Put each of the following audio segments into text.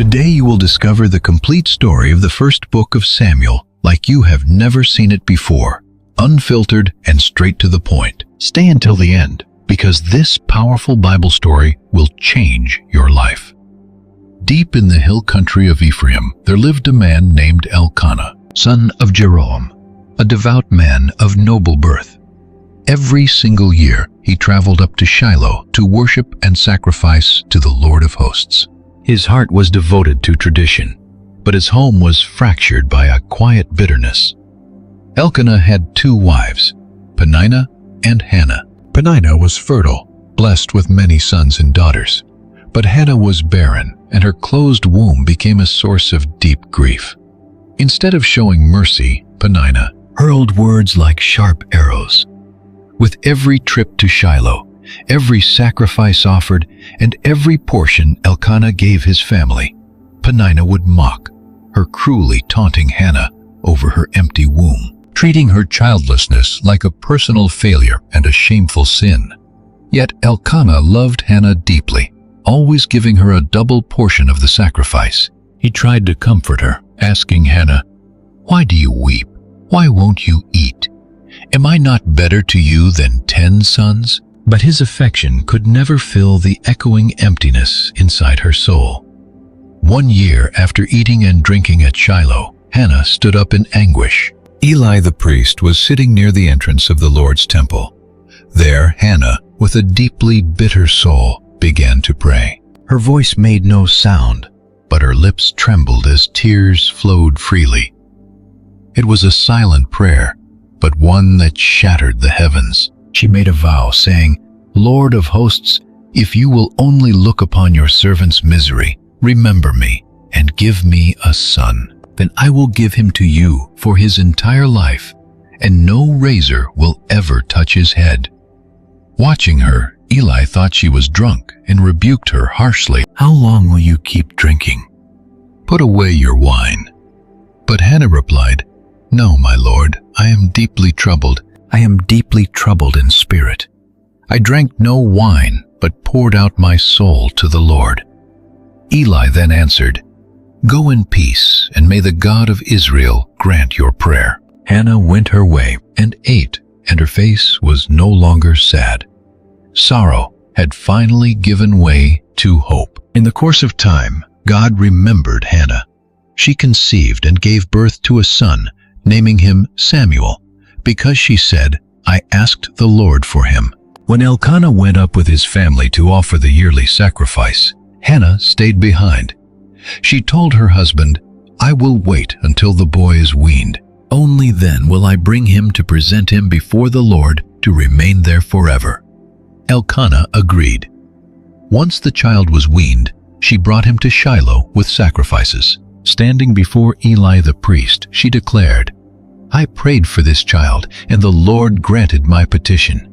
Today you will discover the complete story of the first book of Samuel like you have never seen it before, unfiltered and straight to the point. Stay until the end, because this powerful Bible story will change your life. Deep in the hill country of Ephraim, there lived a man named Elkanah, son of Jeroham, a devout man of noble birth. Every single year, he traveled up to Shiloh to worship and sacrifice to the Lord of hosts. His heart was devoted to tradition, but his home was fractured by a quiet bitterness. Elkanah had two wives, Peninnah and Hannah. Peninnah was fertile, blessed with many sons and daughters, but Hannah was barren, and her closed womb became a source of deep grief. Instead of showing mercy, Peninnah hurled words like sharp arrows. With every trip to Shiloh, every sacrifice offered, and every portion Elkanah gave his family, Peninnah would mock, her cruelly taunting Hannah over her empty womb, treating her childlessness like a personal failure and a shameful sin. Yet Elkanah loved Hannah deeply, always giving her a double portion of the sacrifice. He tried to comfort her, asking Hannah, "Why do you weep? Why won't you eat? Am I not better to you than 10 sons?" But his affection could never fill the echoing emptiness inside her soul. One year after eating and drinking at Shiloh, Hannah stood up in anguish. Eli the priest was sitting near the entrance of the Lord's temple. There, Hannah, with a deeply bitter soul, began to pray. Her voice made no sound, but her lips trembled as tears flowed freely. It was a silent prayer, but one that shattered the heavens. She made a vow, saying, "Lord of hosts, if you will only look upon your servant's misery, remember me, and give me a son. Then I will give him to you for his entire life, and no razor will ever touch his head." Watching her, Eli thought she was drunk and rebuked her harshly. "How long will you keep drinking? Put away your wine." But Hannah replied, "No, my lord, I am deeply troubled. I am deeply troubled in spirit. I drank no wine, but poured out my soul to the Lord." Eli then answered, "Go in peace, and may the God of Israel grant your prayer." Hannah went her way and ate, and her face was no longer sad. Sorrow had finally given way to hope. In the course of time, God remembered Hannah. She conceived and gave birth to a son, naming him Samuel, because she said, "I asked the Lord for him." When Elkanah went up with his family to offer the yearly sacrifice, Hannah stayed behind. She told her husband, "I will wait until the boy is weaned. Only then will I bring him to present him before the Lord to remain there forever." Elkanah agreed. Once the child was weaned, she brought him to Shiloh with sacrifices. Standing before Eli the priest, she declared, "I prayed for this child, and the Lord granted my petition.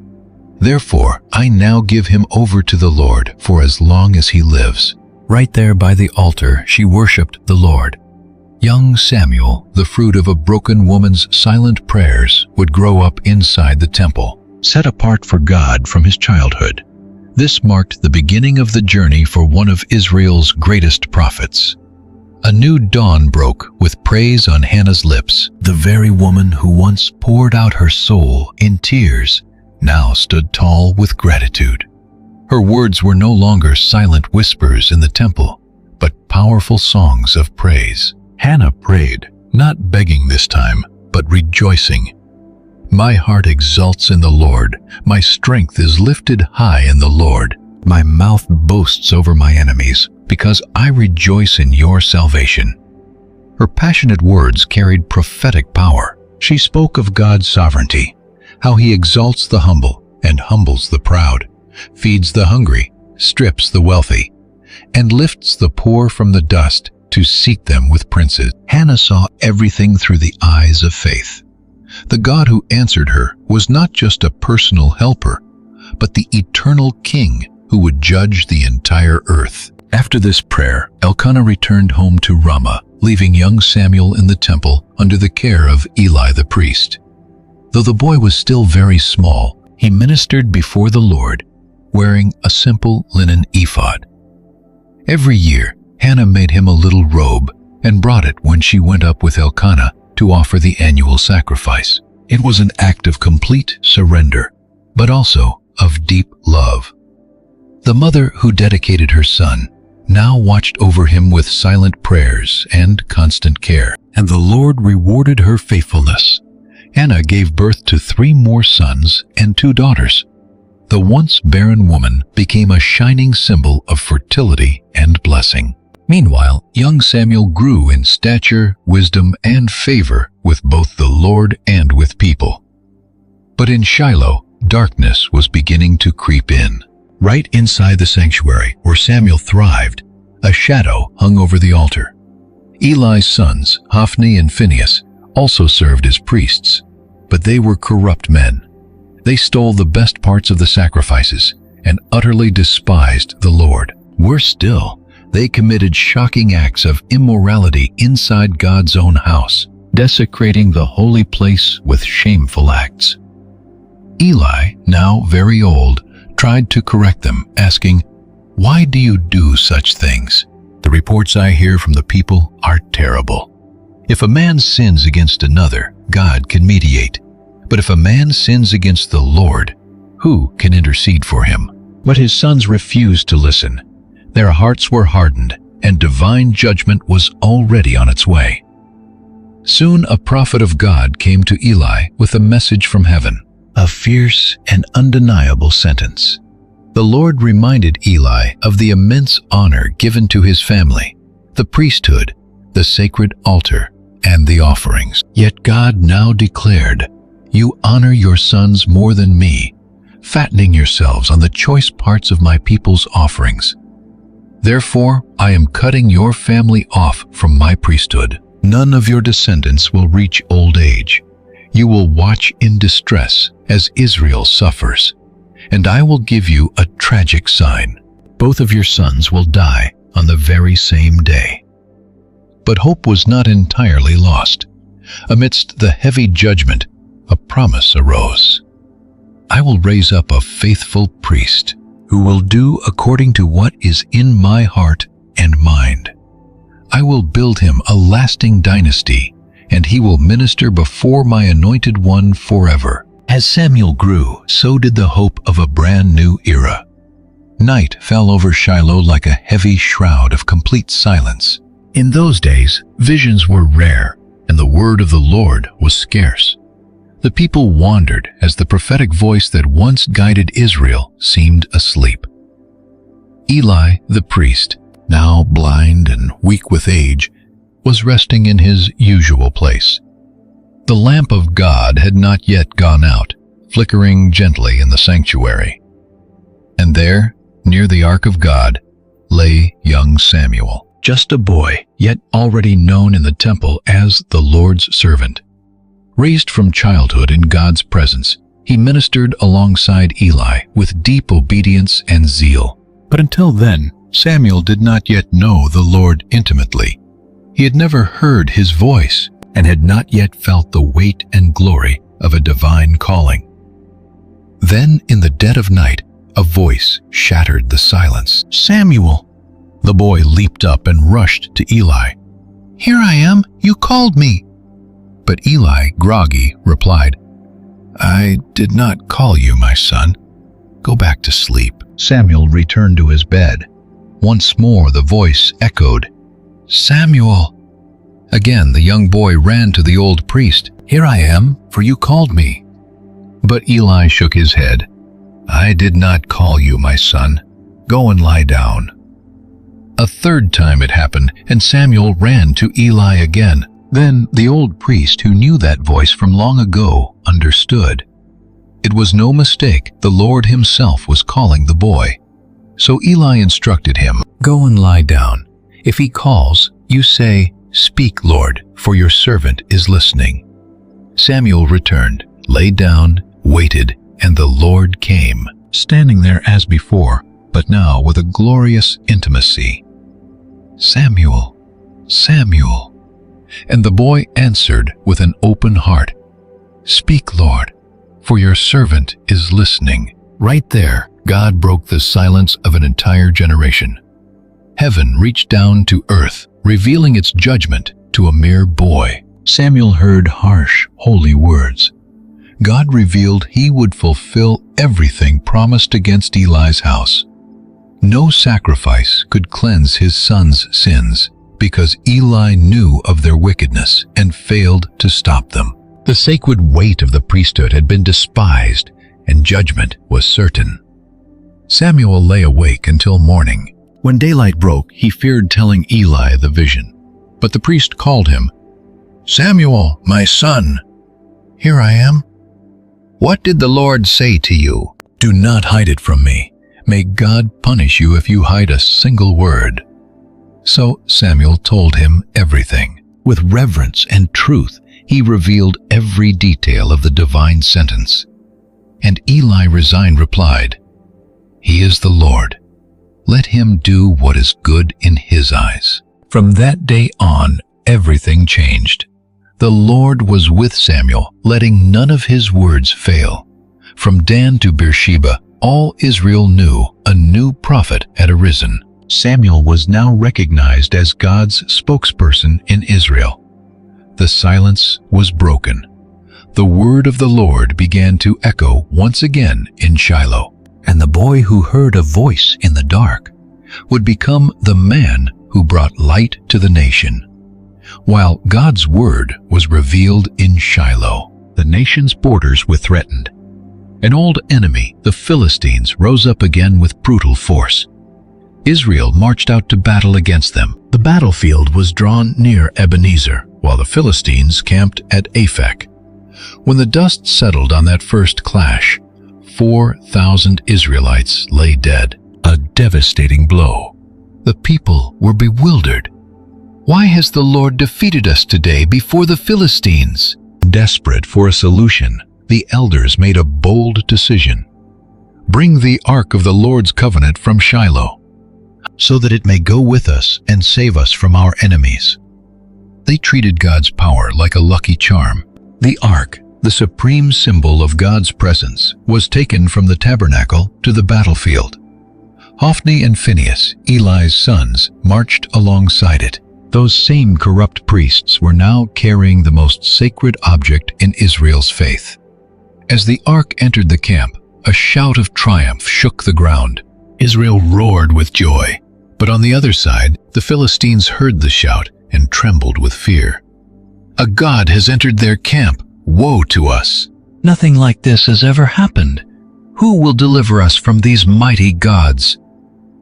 Therefore, I now give him over to the Lord for as long as he lives." Right there by the altar, she worshipped the Lord. Young Samuel, the fruit of a broken woman's silent prayers, would grow up inside the temple, set apart for God from his childhood. This marked the beginning of the journey for one of Israel's greatest prophets. A new dawn broke with praise on Hannah's lips. The very woman who once poured out her soul in tears now stood tall with gratitude. Her words were no longer silent whispers in the temple, but powerful songs of praise. Hannah prayed, not begging this time, but rejoicing. "My heart exults in the Lord. My strength is lifted high in the Lord. My mouth boasts over my enemies, because I rejoice in your salvation." Her passionate words carried prophetic power. She spoke of God's sovereignty, how he exalts the humble and humbles the proud, feeds the hungry, strips the wealthy, and lifts the poor from the dust to seat them with princes. Hannah saw everything through the eyes of faith. The God who answered her was not just a personal helper, but the eternal King who would judge the entire earth. After this prayer, Elkanah returned home to Ramah, leaving young Samuel in the temple under the care of Eli the priest. Though the boy was still very small, he ministered before the Lord, wearing a simple linen ephod. Every year, Hannah made him a little robe and brought it when she went up with Elkanah to offer the annual sacrifice. It was an act of complete surrender, but also of deep love. The mother who dedicated her son now watched over him with silent prayers and constant care, and the Lord rewarded her faithfulness. Hannah gave birth to 3 more sons and 2 daughters. The once barren woman became a shining symbol of fertility and blessing. Meanwhile, young Samuel grew in stature, wisdom, and favor with both the Lord and with people. But in Shiloh, darkness was beginning to creep in. Right inside the sanctuary, where Samuel thrived, a shadow hung over the altar. Eli's sons, Hophni and Phinehas, also served as priests, but they were corrupt men. They stole the best parts of the sacrifices and utterly despised the Lord. Worse still, they committed shocking acts of immorality inside God's own house, desecrating the holy place with shameful acts. Eli, now very old, tried to correct them, asking, "Why do you do such things? The reports I hear from the people are terrible. If a man sins against another, God can mediate. But if a man sins against the Lord, who can intercede for him?" But his sons refused to listen. Their hearts were hardened, and divine judgment was already on its way. Soon a prophet of God came to Eli with a message from heaven, a fierce and undeniable sentence. The Lord reminded Eli of the immense honor given to his family, the priesthood, the sacred altar, and the offerings. Yet God now declared, "You honor your sons more than me, fattening yourselves on the choice parts of my people's offerings. Therefore, I am cutting your family off from my priesthood. None of your descendants will reach old age. You will watch in distress as Israel suffers, and I will give you a tragic sign. Both of your sons will die on the very same day." But hope was not entirely lost. Amidst the heavy judgment, a promise arose. "I will raise up a faithful priest who will do according to what is in my heart and mind. I will build him a lasting dynasty, and he will minister before my anointed one forever." As Samuel grew, so did the hope of a brand new era. Night fell over Shiloh like a heavy shroud of complete silence. In those days, visions were rare, and the word of the Lord was scarce. The people wandered as the prophetic voice that once guided Israel seemed asleep. Eli, the priest, now blind and weak with age, was resting in his usual place. The lamp of God had not yet gone out, flickering gently in the sanctuary. And there, near the ark of God, lay young Samuel, just a boy, yet already known in the temple as the Lord's servant. Raised from childhood in God's presence, he ministered alongside Eli with deep obedience and zeal. But until then, Samuel did not yet know the Lord intimately. He had never heard his voice and had not yet felt the weight and glory of a divine calling. Then, in the dead of night, a voice shattered the silence. "Samuel!" The boy leaped up and rushed to Eli. "Here I am, you called me." But Eli, groggy, replied, "I did not call you, my son. Go back to sleep." Samuel returned to his bed. Once more the voice echoed, "Samuel!" Again the young boy ran to the old priest. "Here I am, for you called me." But Eli shook his head. "I did not call you, my son. Go and lie down." A third time it happened, and Samuel ran to Eli again. Then the old priest, who knew that voice from long ago, understood. It was no mistake. The Lord himself was calling the boy. So Eli instructed him, "Go and lie down. If he calls, you say, 'Speak, Lord, for your servant is listening.'" Samuel returned, lay down, waited, and the Lord came, standing there as before, but now with a glorious intimacy. "Samuel, Samuel." And the boy answered with an open heart, "Speak, Lord, for your servant is listening." Right there, God broke the silence of an entire generation. Heaven reached down to earth, revealing its judgment to a mere boy. Samuel heard harsh, holy words. God revealed he would fulfill everything promised against Eli's house. No sacrifice could cleanse his son's sins, because Eli knew of their wickedness and failed to stop them. The sacred weight of the priesthood had been despised, and judgment was certain. Samuel lay awake until morning. When daylight broke, he feared telling Eli the vision. But the priest called him. "Samuel, my son." "Here I am." "What did the Lord say to you?" "Do not hide it from me. May God punish you if you hide a single word." So Samuel told him everything. With reverence and truth, he revealed every detail of the divine sentence. And Eli resigned replied, "He is the Lord. Let him do what is good in his eyes." From that day on, everything changed. The Lord was with Samuel, letting none of his words fail. From Dan to Beersheba, all Israel knew a new prophet had arisen. Samuel was now recognized as God's spokesperson in Israel. The silence was broken. The word of the Lord began to echo once again in Shiloh, and the boy who heard a voice in the dark would become the man who brought light to the nation. While God's word was revealed in Shiloh, the nation's borders were threatened. An old enemy, the Philistines, rose up again with brutal force. Israel marched out to battle against them. The battlefield was drawn near Ebenezer, while the Philistines camped at Aphek. When the dust settled on that first clash, 4,000 Israelites lay dead, a devastating blow. The people were bewildered. "Why has the Lord defeated us today before the Philistines?" Desperate for a solution, the elders made a bold decision. "Bring the ark of the Lord's covenant from Shiloh, so that it may go with us and save us from our enemies." They treated God's power like a lucky charm. The ark, the supreme symbol of God's presence, was taken from the tabernacle to the battlefield. Hophni and Phinehas, Eli's sons, marched alongside it. Those same corrupt priests were now carrying the most sacred object in Israel's faith. As the ark entered the camp, a shout of triumph shook the ground. Israel roared with joy. But on the other side, the Philistines heard the shout and trembled with fear. "A god has entered their camp. Woe to us! Nothing like this has ever happened. Who will deliver us from these mighty gods?"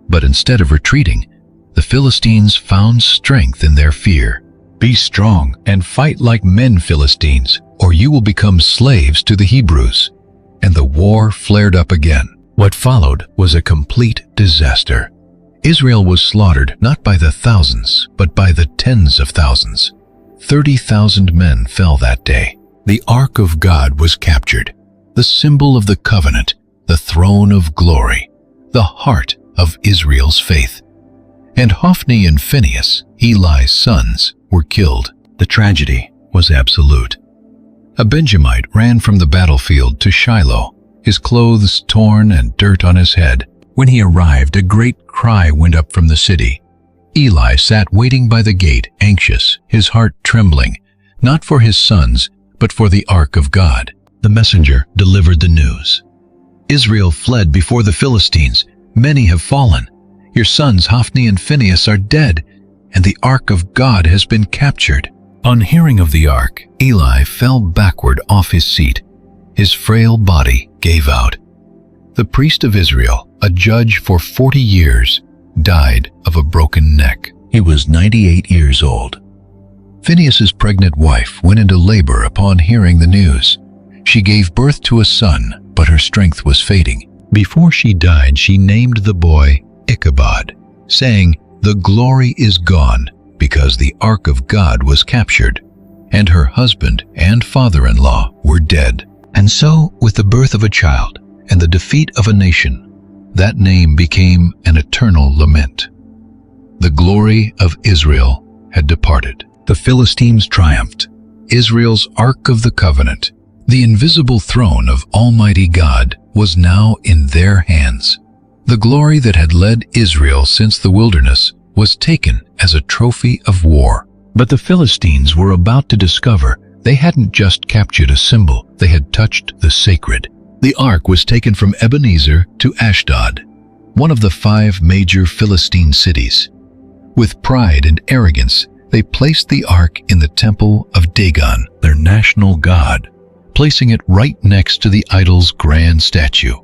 But instead of retreating, the Philistines found strength in their fear. "Be strong and fight like men, Philistines, or you will become slaves to the Hebrews." And the war flared up again. What followed was a complete disaster. Israel was slaughtered not by the thousands, but by the tens of thousands. 30,000 men fell that day. The Ark of God was captured, the symbol of the covenant, the throne of glory, the heart of Israel's faith. And Hophni and Phinehas, Eli's sons, were killed. The tragedy was absolute. A Benjamite ran from the battlefield to Shiloh, his clothes torn and dirt on his head. When he arrived, a great cry went up from the city. Eli sat waiting by the gate, anxious, his heart trembling, not for his sons, but for the Ark of God. The messenger delivered the news. "Israel fled before the Philistines. Many have fallen. Your sons Hophni and Phinehas are dead, and the Ark of God has been captured." On hearing of the ark, Eli fell backward off his seat. His frail body gave out. The priest of Israel, a judge for 40 years, died of a broken neck. He was 98 years old. Phinehas's pregnant wife went into labor upon hearing the news. She gave birth to a son, but her strength was fading. Before she died, she named the boy Ichabod, saying, "The glory is gone, because the Ark of God was captured, and her husband and father-in-law were dead." And so, with the birth of a child and the defeat of a nation, that name became an eternal lament. The glory of Israel had departed. The Philistines triumphed. Israel's Ark of the Covenant, the invisible throne of Almighty God, was now in their hands. The glory that had led Israel since the wilderness was taken as a trophy of war. But the Philistines were about to discover they hadn't just captured a symbol, they had touched the sacred. The ark was taken from Ebenezer to Ashdod, one of the 5 major Philistine cities. With pride and arrogance, they placed the ark in the temple of Dagon, their national god, placing it right next to the idol's grand statue.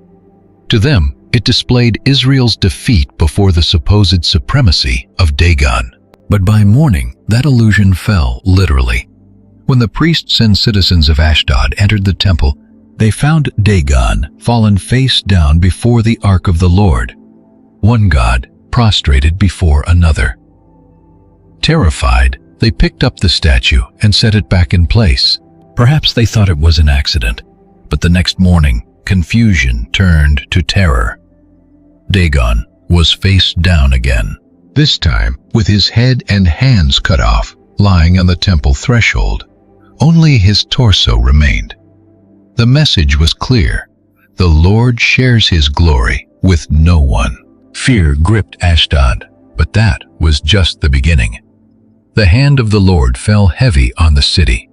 To them, it displayed Israel's defeat before the supposed supremacy of Dagon. But by morning, that illusion fell, literally. When the priests and citizens of Ashdod entered the temple, they found Dagon fallen face down before the ark of the Lord, one god prostrated before another. Terrified, they picked up the statue and set it back in place. Perhaps they thought it was an accident, but the next morning, confusion turned to terror. Dagon was face down again, this time with his head and hands cut off, lying on the temple threshold. Only his torso remained. The message was clear. The Lord shares his glory with no one. Fear gripped Ashdod, but that was just the beginning. The hand of the Lord fell heavy on the city.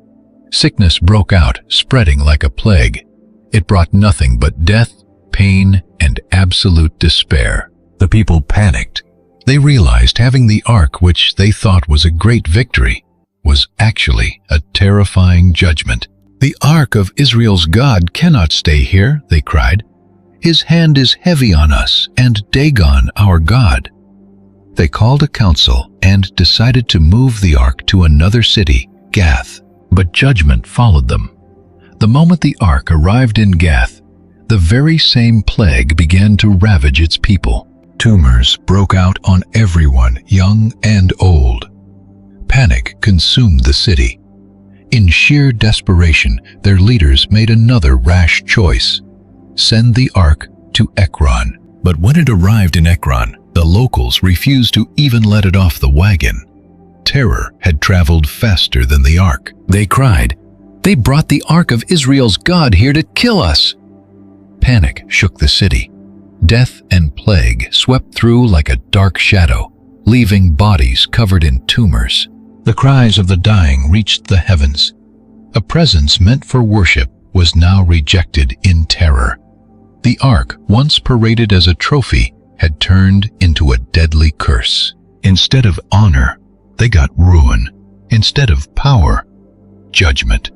Sickness broke out, spreading like a plague. It brought nothing but death, pain, and absolute despair. The people panicked. They realized having the ark, which they thought was a great victory, was actually a terrifying judgment. "The ark of Israel's God cannot stay here," they cried. "His hand is heavy on us, and Dagon, our God." They called a council and decided to move the ark to another city, Gath. But judgment followed them. The moment the ark arrived in Gath, the very same plague began to ravage its people. Tumors broke out on everyone, young and old. Panic consumed the city. In sheer desperation, their leaders made another rash choice: send the ark to Ekron. But when it arrived in Ekron, the locals refused to even let it off the wagon. Terror had traveled faster than the ark. They cried, "They brought the ark of Israel's God here to kill us!" Panic shook the city. Death and plague swept through like a dark shadow, leaving bodies covered in tumors. The cries of the dying reached the heavens. A presence meant for worship was now rejected in terror. The ark, once paraded as a trophy, had turned into a deadly curse. Instead of honor, they got ruin. Instead of power, judgment.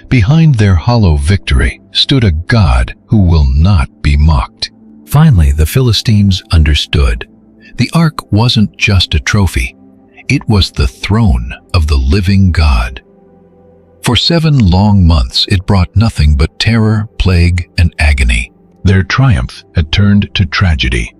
Behind their hollow victory stood a God who will not be mocked. Finally, the Philistines understood. The ark wasn't just a trophy. It was the throne of the living God. For 7 long months, it brought nothing but terror, plague, and agony. Their triumph had turned to tragedy.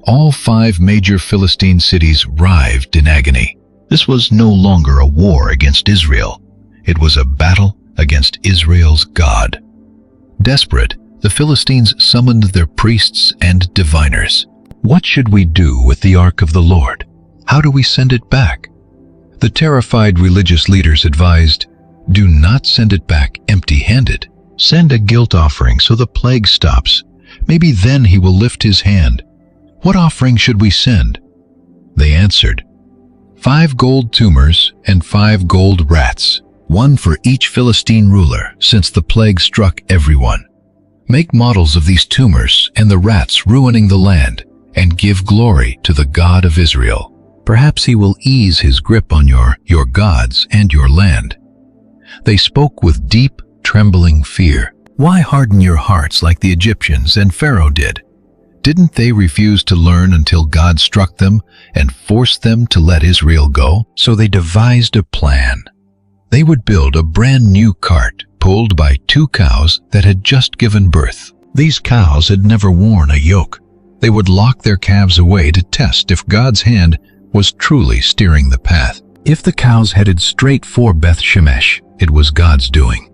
All 5 major Philistine cities writhed in agony. This was no longer a war against Israel. It was a battle against Israel's God. Desperate, the Philistines summoned their priests and diviners. "What should we do with the ark of the Lord? How do we send it back?" The terrified religious leaders advised, "Do not send it back empty-handed. Send a guilt offering so the plague stops. Maybe then he will lift his hand." "What offering should we send?" They answered, 5 gold tumors and 5 gold rats, one for each Philistine ruler, since the plague struck everyone. Make models of these tumors and the rats ruining the land, and give glory to the God of Israel. Perhaps he will ease his grip on your gods and your land. They spoke with deep, trembling fear. Why harden your hearts like the Egyptians and Pharaoh did? Didn't they refuse to learn until God struck them and forced them to let Israel go? So they devised a plan. They would build a brand new cart pulled by 2 cows that had just given birth. These cows had never worn a yoke. They would lock their calves away to test if God's hand was truly steering the path. If the cows headed straight for Beth Shemesh, it was God's doing.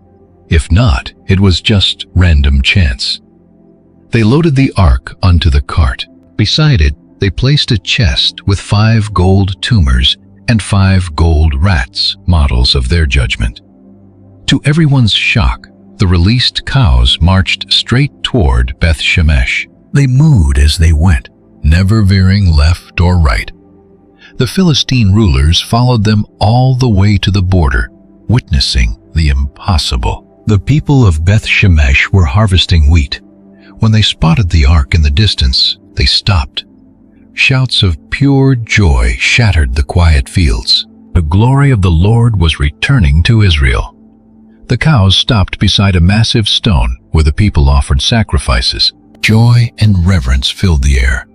If not, it was just random chance. They loaded the ark onto the cart. Beside it, they placed a chest with 5 gold tumors and 5 gold rats, models of their judgment. To everyone's shock, the released cows marched straight toward Beth Shemesh. They mooed as they went, never veering left or right. The Philistine rulers followed them all the way to the border, witnessing the impossible. The people of Beth Shemesh were harvesting wheat. When they spotted the ark in the distance, they stopped. Shouts of pure joy shattered the quiet fields. The glory of the Lord was returning to Israel. The cows stopped beside a massive stone where the people offered sacrifices. Joy and reverence filled the air.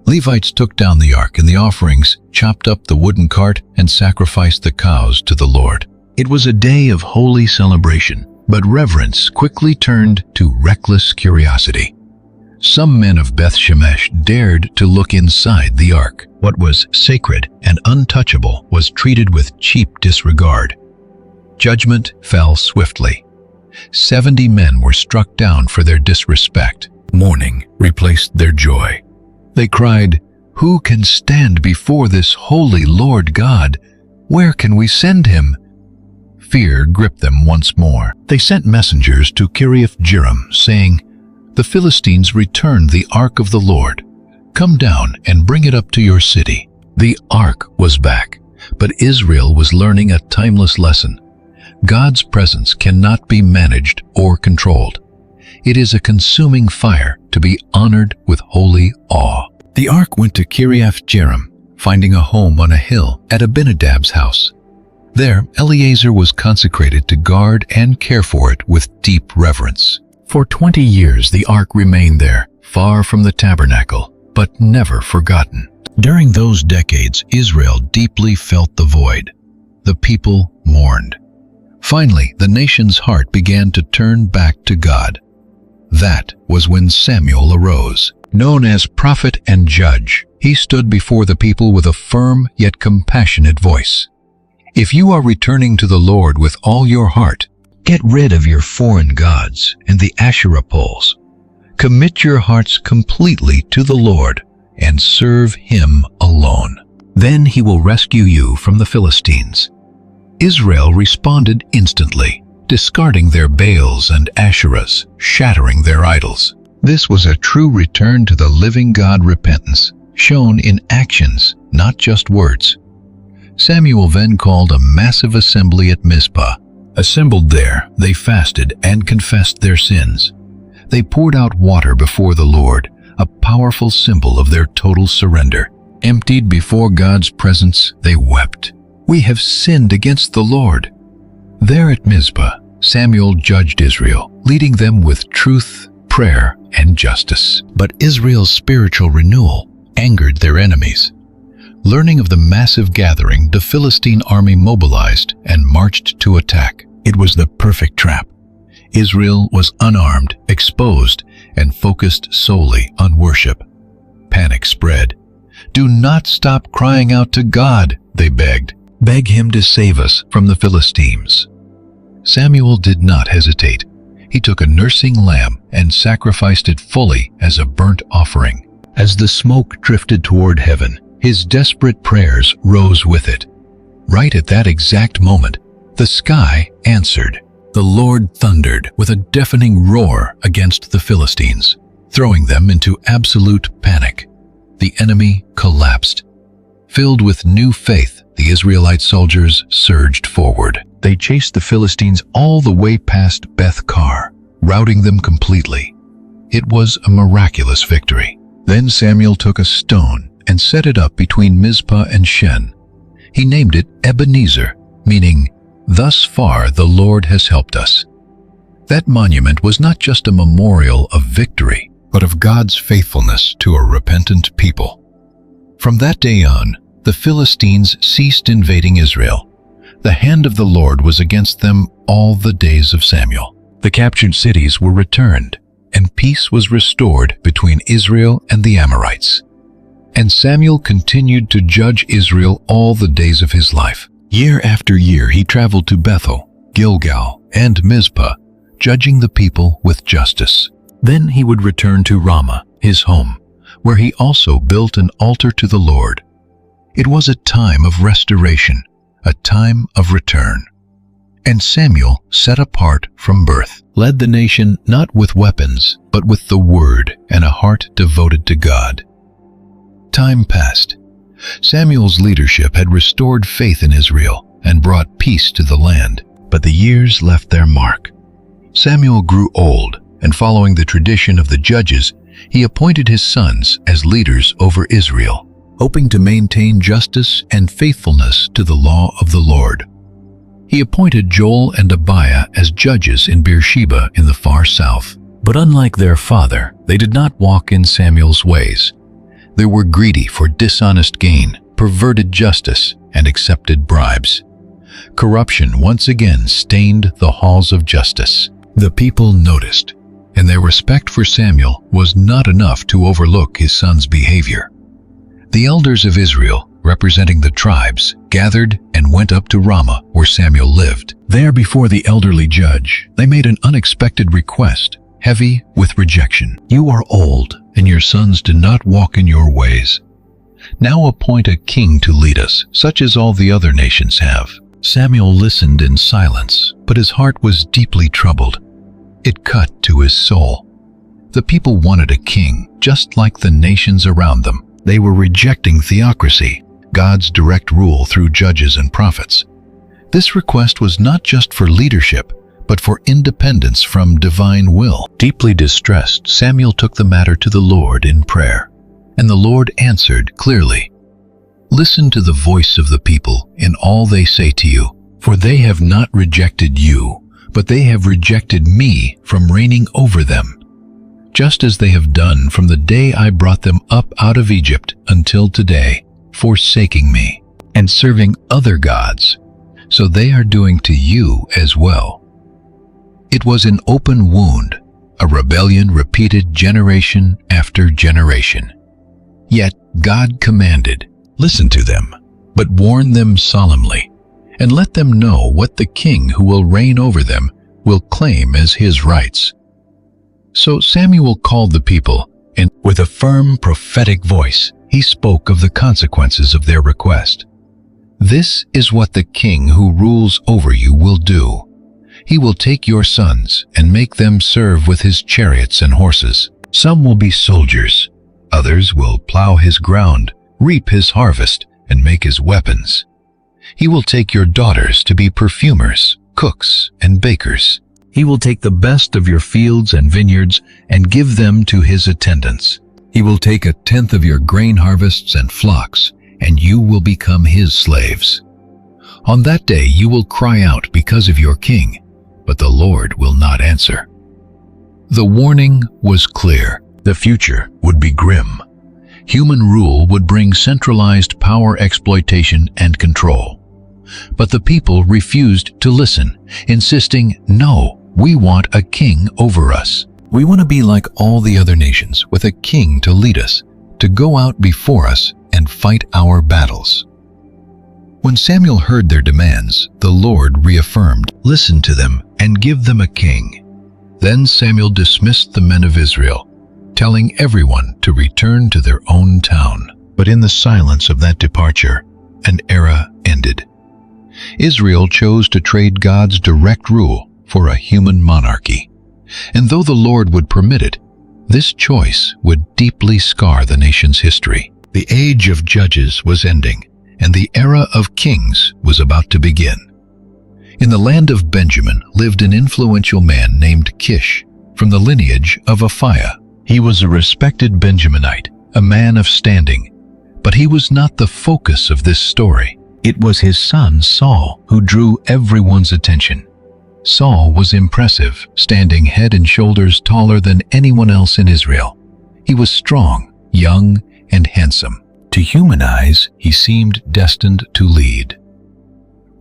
Levites took down the ark and the offerings, chopped up the wooden cart, and sacrificed the cows to the Lord. It was a day of holy celebration, but reverence quickly turned to reckless curiosity. Some men of Beth Shemesh dared to look inside the ark. What was sacred and untouchable was treated with cheap disregard. Judgment fell swiftly. 70 men were struck down for their disrespect. Mourning replaced their joy. They cried, "Who can stand before this holy Lord God? Where can we send him?" Fear gripped them once more. They sent messengers to Kiriath-Jearim, saying, "The Philistines returned the ark of the Lord. Come down and bring it up to your city." The ark was back, but Israel was learning a timeless lesson. God's presence cannot be managed or controlled. It is a consuming fire to be honored with holy awe. The ark went to Kiriath-Jearim, finding a home on a hill at Abinadab's house. There, Eleazar was consecrated to guard and care for it with deep reverence. For 20 years the ark remained there, far from the tabernacle, but never forgotten. During those decades, Israel deeply felt the void. The people mourned. Finally, the nation's heart began to turn back to God. That was when Samuel arose. Known as prophet and judge, he stood before the people with a firm yet compassionate voice. If you are returning to the Lord with all your heart, get rid of your foreign gods and the Asherah poles. Commit your hearts completely to the Lord and serve him alone. Then he will rescue you from the Philistines. Israel responded instantly, discarding their Baals and Asherahs, shattering their idols. This was a true return to the living God repentance, shown in actions, not just words. Samuel then called a massive assembly at Mizpah. Assembled there, they fasted and confessed their sins. They poured out water before the Lord, a powerful symbol of their total surrender. Emptied before God's presence, they wept. "We have sinned against the Lord." There at Mizpah, Samuel judged Israel, leading them with truth, prayer, and justice. But Israel's spiritual renewal angered their enemies. Learning of the massive gathering, the Philistine army mobilized and marched to attack. It was the perfect trap. Israel was unarmed, exposed, and focused solely on worship. Panic spread. "Do not stop crying out to God," they begged. "Beg him to save us from the Philistines." Samuel did not hesitate. He took a nursing lamb and sacrificed it fully as a burnt offering. As the smoke drifted toward heaven, his desperate prayers rose with it. Right at that exact moment, the sky answered. The Lord thundered with a deafening roar against the Philistines, throwing them into absolute panic. The enemy collapsed. Filled with new faith, the Israelite soldiers surged forward. They chased the Philistines all the way past Beth-kar, routing them completely. It was a miraculous victory. Then Samuel took a stone and set it up between Mizpah and Shen. He named it Ebenezer, meaning, "Thus far the Lord has helped us." That monument was not just a memorial of victory, but of God's faithfulness to a repentant people. From that day on, the Philistines ceased invading Israel. The hand of the Lord was against them all the days of Samuel. The captured cities were returned, and peace was restored between Israel and the Amorites. And Samuel continued to judge Israel all the days of his life. Year after year he traveled to Bethel, Gilgal, and Mizpah, judging the people with justice. Then he would return to Ramah, his home, where he also built an altar to the Lord. It was a time of restoration, a time of return. And Samuel, set apart from birth, led the nation not with weapons, but with the word and a heart devoted to God. Time passed. Samuel's leadership had restored faith in Israel and brought peace to the land, but the years left their mark. Samuel grew old, and following the tradition of the judges, he appointed his sons as leaders over Israel, hoping to maintain justice and faithfulness to the law of the Lord. He appointed Joel and Abiah as judges in Beersheba in the far south. But unlike their father, they did not walk in Samuel's ways. They were greedy for dishonest gain, perverted justice, and accepted bribes. Corruption once again stained the halls of justice. The people noticed, and their respect for Samuel was not enough to overlook his son's behavior. The elders of Israel, representing the tribes, gathered and went up to Ramah, where Samuel lived. There, before the elderly judge, they made an unexpected request, heavy with rejection. "You are old, and your sons do not walk in your ways. Now appoint a king to lead us, such as all the other nations have." Samuel listened in silence, but his heart was deeply troubled. It cut to his soul. The people wanted a king, just like the nations around them. They were rejecting theocracy, God's direct rule through judges and prophets. This request was not just for leadership, but for independence from divine will. Deeply distressed, Samuel took the matter to the Lord in prayer, and the Lord answered clearly. "Listen to the voice of the people in all they say to you, for they have not rejected you, but they have rejected me from reigning over them, just as they have done from the day I brought them up out of Egypt until today, forsaking me and serving other gods. So they are doing to you as well." It was an open wound, a rebellion repeated generation after generation. Yet God commanded, "Listen to them, but warn them solemnly, and let them know what the king who will reign over them will claim as his rights." So Samuel called the people, and with a firm prophetic voice, he spoke of the consequences of their request. "This is what the king who rules over you will do. He will take your sons and make them serve with his chariots and horses. Some will be soldiers, others will plow his ground, reap his harvest, and make his weapons. He will take your daughters to be perfumers, cooks, and bakers. He will take the best of your fields and vineyards and give them to his attendants. He will take 1/10 of your grain harvests and flocks, and you will become his slaves. On that day you will cry out because of your king, but the Lord will not answer." The warning was clear. The future would be grim. Human rule would bring centralized power exploitation and control. But the people refused to listen, insisting, "No, we want a king over us. We want to be like all the other nations, with a king to lead us, to go out before us and fight our battles." When Samuel heard their demands, the Lord reaffirmed, "Listen to them and give them a king." Then Samuel dismissed the men of Israel, telling everyone to return to their own town. But in the silence of that departure, an era ended. Israel chose to trade God's direct rule for a human monarchy. And though the Lord would permit it, this choice would deeply scar the nation's history. The age of judges was ending, and the era of kings was about to begin. In the land of Benjamin lived an influential man named Kish, from the lineage of Aphiah. He was a respected Benjaminite, a man of standing, but he was not the focus of this story. It was his son Saul who drew everyone's attention. Saul was impressive, standing head and shoulders taller than anyone else in Israel. He was strong, young, and handsome. To human eyes, he seemed destined to lead.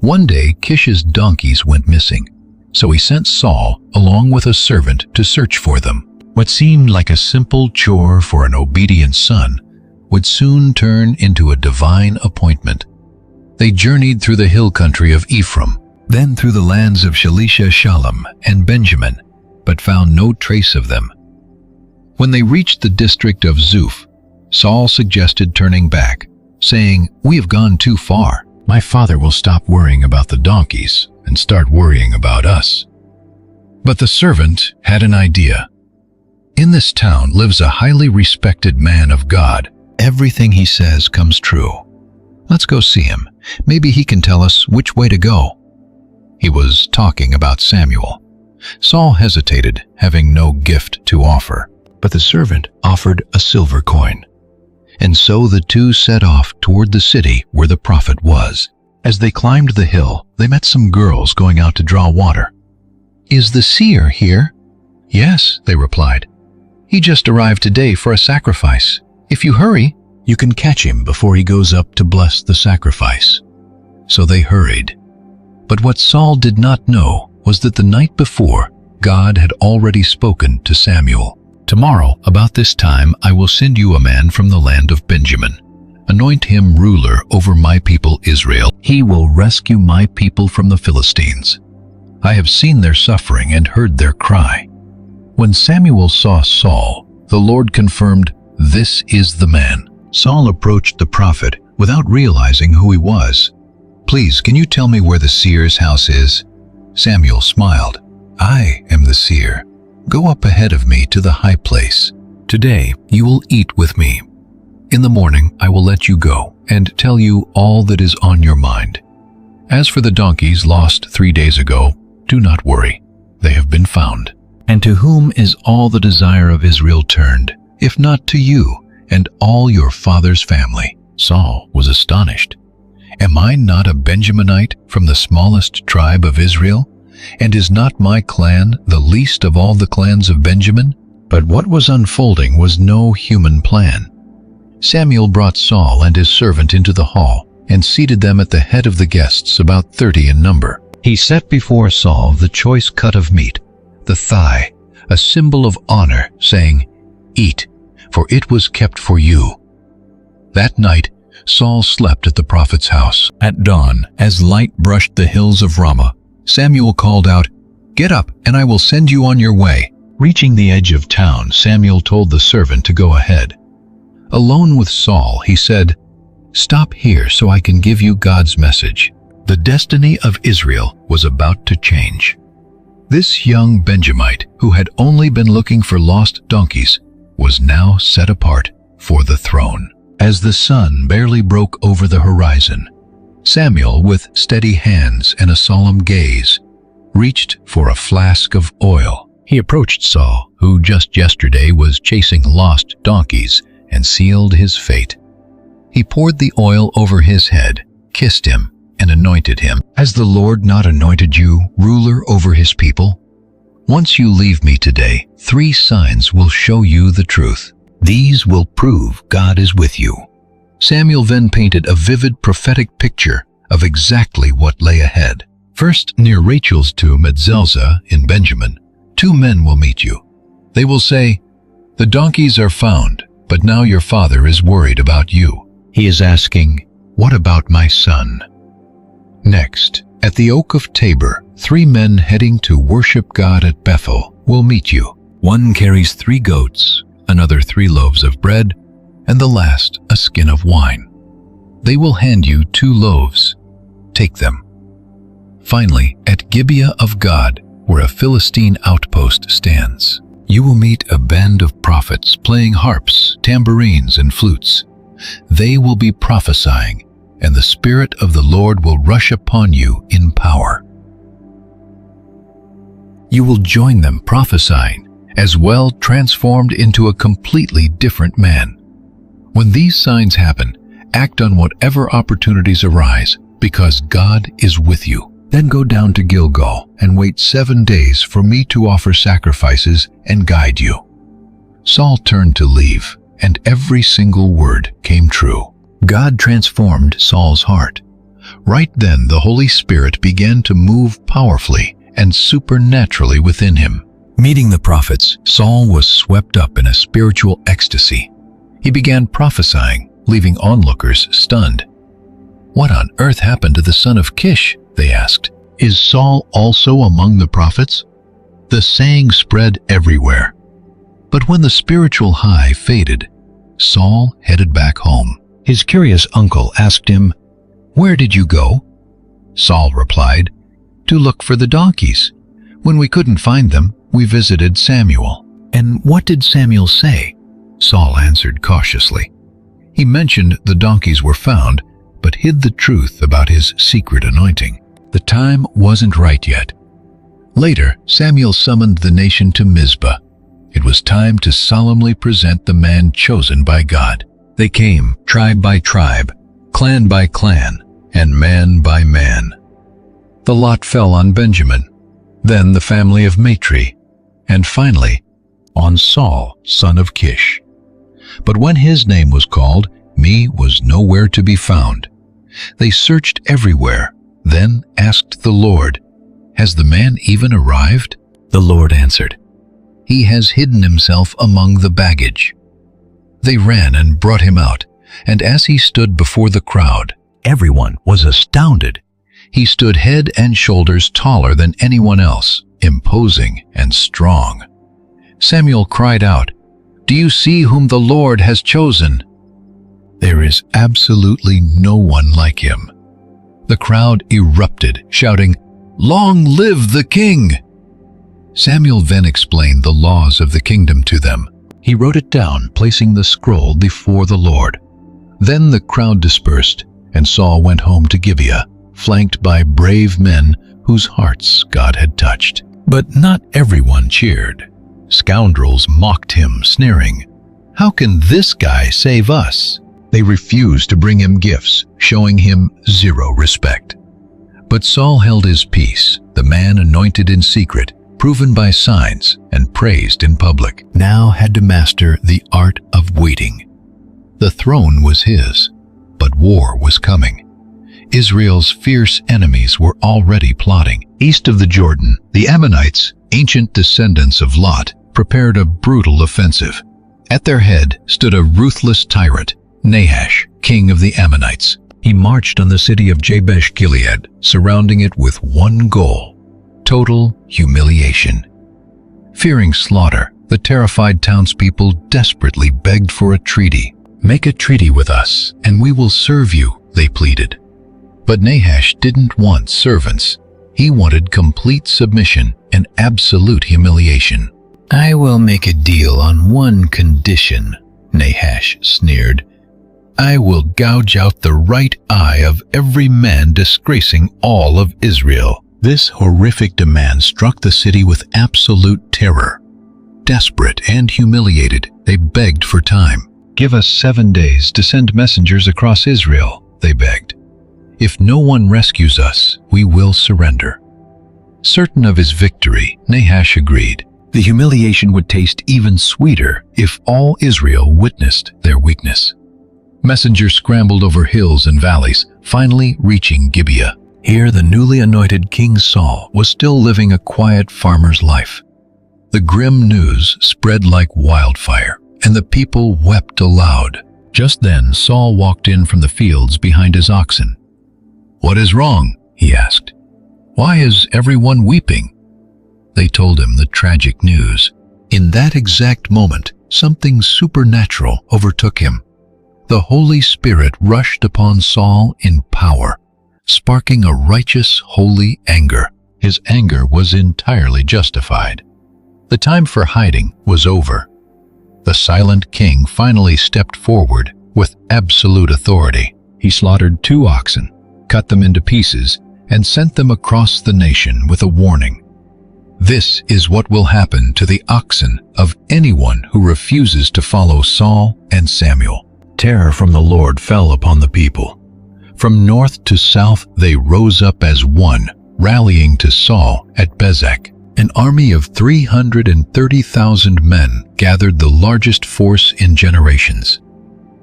One day, Kish's donkeys went missing, so he sent Saul, along with a servant, to search for them. What seemed like a simple chore for an obedient son would soon turn into a divine appointment. They journeyed through the hill country of Ephraim, then through the lands of Shalisha, Shalom, and Benjamin, but found no trace of them. When they reached the district of Zuph, Saul suggested turning back, saying, "We have gone too far. My father will stop worrying about the donkeys and start worrying about us." But the servant had an idea. "In this town lives a highly respected man of God. Everything he says comes true. Let's go see him. Maybe he can tell us which way to go." He was talking about Samuel. Saul hesitated, having no gift to offer, but the servant offered a silver coin. And so the two set off toward the city where the prophet was. As they climbed the hill, they met some girls going out to draw water. "Is the seer here?" "Yes," they replied. "He just arrived today for a sacrifice. If you hurry, you can catch him before he goes up to bless the sacrifice." So they hurried. But what Saul did not know was that the night before, God had already spoken to Samuel. "Tomorrow, about this time, I will send you a man from the land of Benjamin. Anoint him ruler over my people Israel. He will rescue my people from the Philistines. I have seen their suffering and heard their cry." When Samuel saw Saul, the Lord confirmed, "This is the man." Saul approached the prophet without realizing who he was. "Please, can you tell me where the seer's house is?" Samuel smiled. "I am the seer. Go up ahead of me to the high place. Today you will eat with me. In the morning I will let you go and tell you all that is on your mind. As for the donkeys lost 3 days ago, do not worry. They have been found. And to whom is all the desire of Israel turned, if not to you and all your father's family?" Saul was astonished. "Am I not a Benjaminite from the smallest tribe of Israel? And is not my clan the least of all the clans of Benjamin?" But what was unfolding was no human plan. Samuel brought Saul and his servant into the hall and seated them at the head of the guests, about 30 in number. He set before Saul the choice cut of meat, the thigh, a symbol of honor, saying, "Eat, for it was kept for you." That night, Saul slept at the prophet's house. At dawn, as light brushed the hills of Ramah, Samuel called out, "Get up, and I will send you on your way." Reaching the edge of town, Samuel told the servant to go ahead. Alone with Saul, he said, "Stop here so I can give you God's message." The destiny of Israel was about to change. This young Benjamite, who had only been looking for lost donkeys, was now set apart for the throne. As the sun barely broke over the horizon, Samuel, with steady hands and a solemn gaze, reached for a flask of oil. He approached Saul, who just yesterday was chasing lost donkeys, and sealed his fate. He poured the oil over his head, kissed him, and anointed him. "Has the Lord not anointed you ruler over his people? Once you leave me today, 3 signs will show you the truth. These will prove God is with you." Samuel then painted a vivid prophetic picture of exactly what lay ahead. First, near Rachel's tomb at Zelzah in Benjamin, 2 men will meet you. They will say, "The donkeys are found, but now your father is worried about you. He is asking, 'What about my son?'" Next, at the Oak of Tabor, 3 men heading to worship God at Bethel will meet you. One carries 3 goats, another 3 loaves of bread, and the last a skin of wine. They will hand you 2 loaves. Take them. Finally, at Gibeah of God, where a Philistine outpost stands, you will meet a band of prophets playing harps, tambourines, and flutes. They will be prophesying, and the Spirit of the Lord will rush upon you in power. You will join them prophesying, as well transformed into a completely different man. When these signs happen, act on whatever opportunities arise, because God is with you. Then go down to Gilgal and wait 7 days for me to offer sacrifices and guide you." Saul turned to leave, and every single word came true. God transformed Saul's heart. Right then, the Holy Spirit began to move powerfully and supernaturally within him. Meeting the prophets, Saul was swept up in a spiritual ecstasy. He began prophesying, leaving onlookers stunned. "What on earth happened to the son of Kish?" they asked. "Is Saul also among the prophets?" The saying spread everywhere. But when the spiritual high faded, Saul headed back home. His curious uncle asked him, "Where did you go?" Saul replied, "To look for the donkeys. When we couldn't find them, we visited Samuel." "And what did Samuel say?" Saul answered cautiously. "He mentioned the donkeys were found, but hid the truth about his secret anointing. The time wasn't right yet. Later, Samuel summoned the nation to Mizpah. It was time to solemnly present the man chosen by God. They came, tribe by tribe, clan by clan, and man by man. The lot fell on Benjamin, then the family of Matri, and finally, on Saul, son of Kish. But when his name was called, me was nowhere to be found. They searched everywhere, then asked the Lord, "Has the man even arrived?" The Lord answered, "He has hidden himself among the baggage." They ran and brought him out, and as he stood before the crowd, everyone was astounded. He stood head and shoulders taller than anyone else, imposing and strong. Samuel cried out, "Do you see whom the Lord has chosen? There is absolutely no one like him." The crowd erupted, shouting, "Long live the king!" Samuel then explained the laws of the kingdom to them. He wrote it down, placing the scroll before the Lord. Then the crowd dispersed, and Saul went home to Gibeah, flanked by brave men whose hearts God had touched. But not everyone cheered. Scoundrels mocked him, sneering, "How can this guy save us?" They refused to bring him gifts, showing him zero respect. But Saul held his peace, the man anointed in secret, proven by signs, and praised in public, now had to master the art of waiting. The throne was his, but war was coming. Israel's fierce enemies were already plotting. East of the Jordan, the Ammonites, ancient descendants of Lot, prepared a brutal offensive. At their head stood a ruthless tyrant, Nahash, king of the Ammonites. He marched on the city of Jabesh Gilead, surrounding it with one goal: total humiliation. Fearing slaughter, the terrified townspeople desperately begged for a treaty. "Make a treaty with us, and we will serve you," they pleaded. But Nahash didn't want servants. He wanted complete submission and absolute humiliation. "I will make a deal on one condition," Nahash sneered. "I will gouge out the right eye of every man disgracing all of Israel." This horrific demand struck the city with absolute terror. Desperate and humiliated, they begged for time. "Give us 7 days to send messengers across Israel," they begged. "If no one rescues us, we will surrender." Certain of his victory, Nahash agreed. The humiliation would taste even sweeter if all Israel witnessed their weakness. Messengers scrambled over hills and valleys, finally reaching Gibeah. Here the newly anointed King Saul was still living a quiet farmer's life. The grim news spread like wildfire, and the people wept aloud. Just then Saul walked in from the fields behind his oxen. "What is wrong?" he asked. "Why is everyone weeping?" They told him the tragic news. In that exact moment, something supernatural overtook him. The Holy Spirit rushed upon Saul in power, sparking a righteous, holy anger. His anger was entirely justified. The time for hiding was over. The silent king finally stepped forward with absolute authority. He slaughtered 2 oxen, cut them into pieces, and sent them across the nation with a warning. "This is what will happen to the oxen of anyone who refuses to follow Saul and Samuel." Terror from the Lord fell upon the people. From north to south they rose up as one, rallying to Saul at Bezek. An army of 330,000 men gathered, the largest force in generations.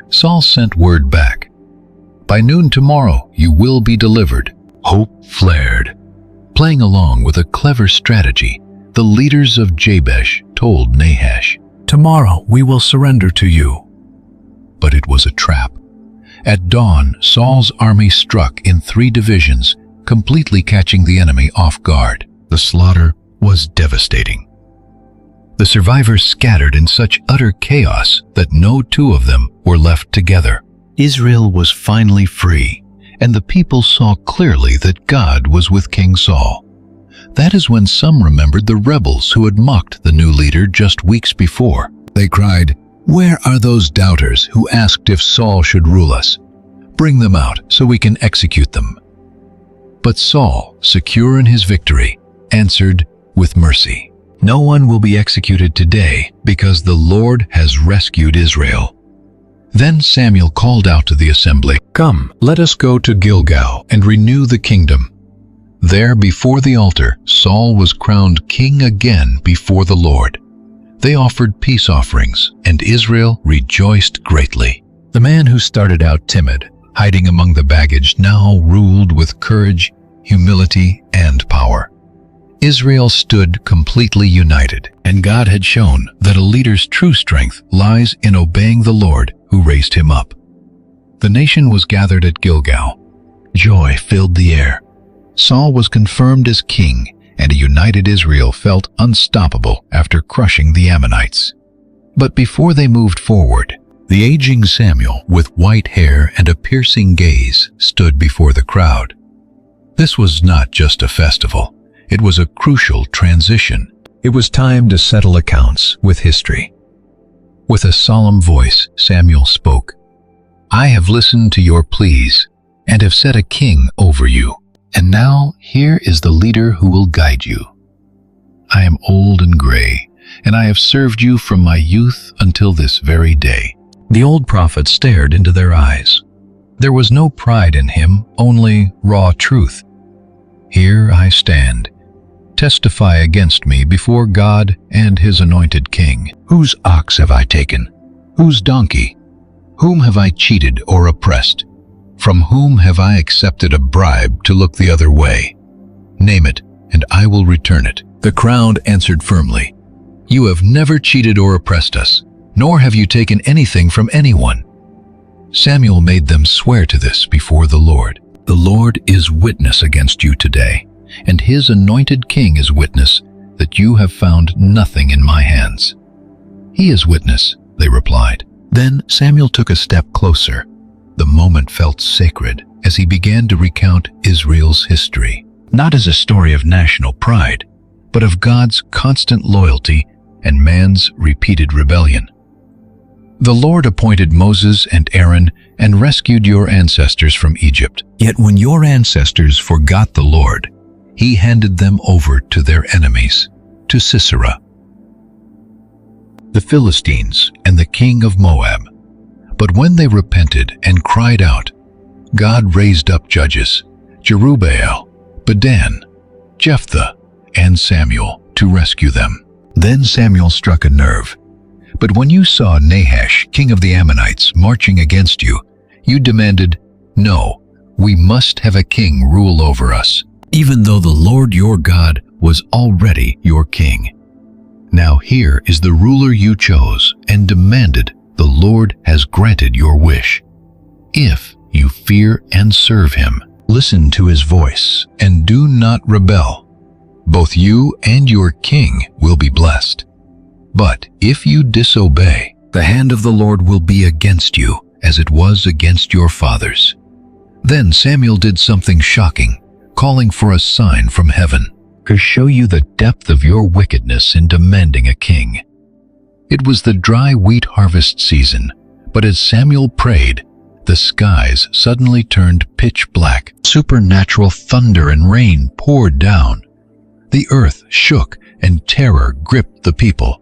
Saul sent word back, "By noon tomorrow you will be delivered." Hope flared. Playing along with a clever strategy, the leaders of Jabesh told Nahash, "Tomorrow we will surrender to you." But it was a trap. At dawn, Saul's army struck in 3 divisions, completely catching the enemy off guard. The slaughter was devastating. The survivors scattered in such utter chaos that no 2 of them were left together. Israel was finally free, and the people saw clearly that God was with King Saul. That is when some remembered the rebels who had mocked the new leader just weeks before. They cried, "Where are those doubters who asked if Saul should rule us?" Bring them out so we can execute them." But Saul, secure in his victory, answered with mercy, "No one will be executed today because the Lord has rescued Israel." Then Samuel called out to the assembly, "Come, let us go to Gilgal and renew the kingdom." There before the altar, Saul was crowned king again before the Lord. They offered peace offerings, and Israel rejoiced greatly. The man who started out timid, hiding among the baggage, now ruled with courage, humility, and power. Israel stood completely united, and God had shown that a leader's true strength lies in obeying the Lord who raised him up. The nation was gathered at Gilgal. Joy filled the air. Saul was confirmed as king, and a united Israel felt unstoppable after crushing the Ammonites. But before they moved forward, the aging Samuel, with white hair and a piercing gaze, stood before the crowd. This was not just a festival. It was a crucial transition. It was time to settle accounts with history. With a solemn voice, Samuel spoke, "I have listened to your pleas and have set a king over you. And now here is the leader who will guide you. I am old and gray, and I have served you from my youth until this very day." The old prophet stared into their eyes. There was no pride in him, only raw truth. "Here I stand. Testify against me before God and his anointed king. Whose ox have I taken? Whose donkey? Whom have I cheated or oppressed? From whom have I accepted a bribe to look the other way? Name it, and I will return it." The crowd answered firmly, "You have never cheated or oppressed us, nor have you taken anything from anyone." Samuel made them swear to this before the Lord. "The Lord is witness against you today, and his anointed king is witness that you have found nothing in my hands." "He is witness," they replied. Then Samuel took a step closer. The moment felt sacred as he began to recount Israel's history, not as a story of national pride, but of God's constant loyalty and man's repeated rebellion. "The Lord appointed Moses and Aaron and rescued your ancestors from Egypt. Yet when your ancestors forgot the Lord, he handed them over to their enemies, to Sisera, the Philistines, and the king of Moab. But when they repented and cried out, God raised up judges, Jerubbaal, Bedan, Jephthah, and Samuel, to rescue them. Then Samuel struck a nerve. But when you saw Nahash, king of the Ammonites, marching against you, you demanded, No, we must have a king rule over us, even though the Lord your God was already your king. Now here is the ruler you chose and demanded. The Lord has granted your wish. If you fear and serve him, listen to his voice and do not rebel. Both you and your king will be blessed. But if you disobey, the hand of the Lord will be against you, as it was against your fathers." Then Samuel did something shocking, calling for a sign from heaven to show you the depth of your wickedness in demanding a king. It was the dry wheat harvest season, but as Samuel prayed, the skies suddenly turned pitch black. Supernatural thunder and rain poured down. The earth shook and terror gripped the people.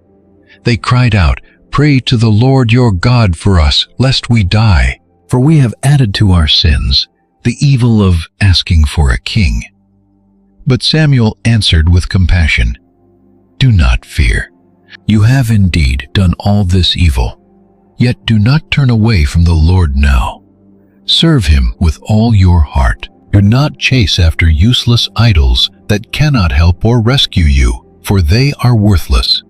They cried out, "Pray to the Lord your God for us, lest we die, for we have added to our sins the evil of asking for a king." But Samuel answered with compassion, "Do not fear. You have indeed done all this evil. Yet do not turn away from the Lord now. Serve him with all your heart. Do not chase after useless idols that cannot help or rescue you, for they are worthless."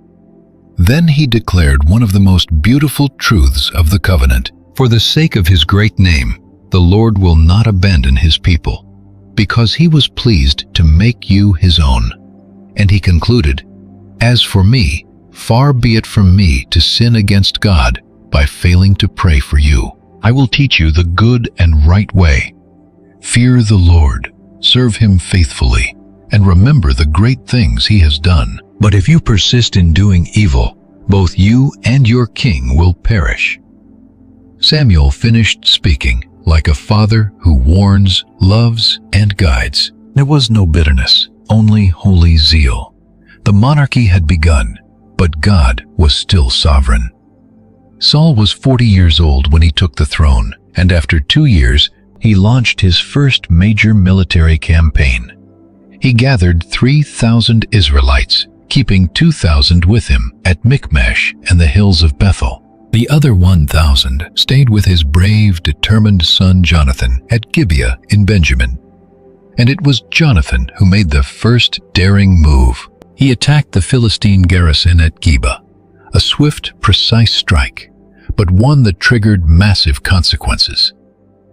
Then he declared one of the most beautiful truths of the covenant. For the sake of his great name, the Lord will not abandon his people, because he was pleased to make you his own. And he concluded, "As for me, far be it from me to sin against God by failing to pray for you. I will teach you the good and right way. Fear the Lord, serve him faithfully, and remember the great things he has done. But if you persist in doing evil, both you and your king will perish." Samuel finished speaking, like a father who warns, loves, and guides. There was no bitterness, only holy zeal. The monarchy had begun, but God was still sovereign. Saul was 40 years old when he took the throne, and after 2 years, he launched his first major military campaign. He gathered 3,000 Israelites, keeping 2,000 with him at Michmash and the hills of Bethel. The other 1,000 stayed with his brave, determined son Jonathan at Gibeah in Benjamin. And it was Jonathan who made the first daring move. He attacked the Philistine garrison at Gibeah, a swift, precise strike, but one that triggered massive consequences.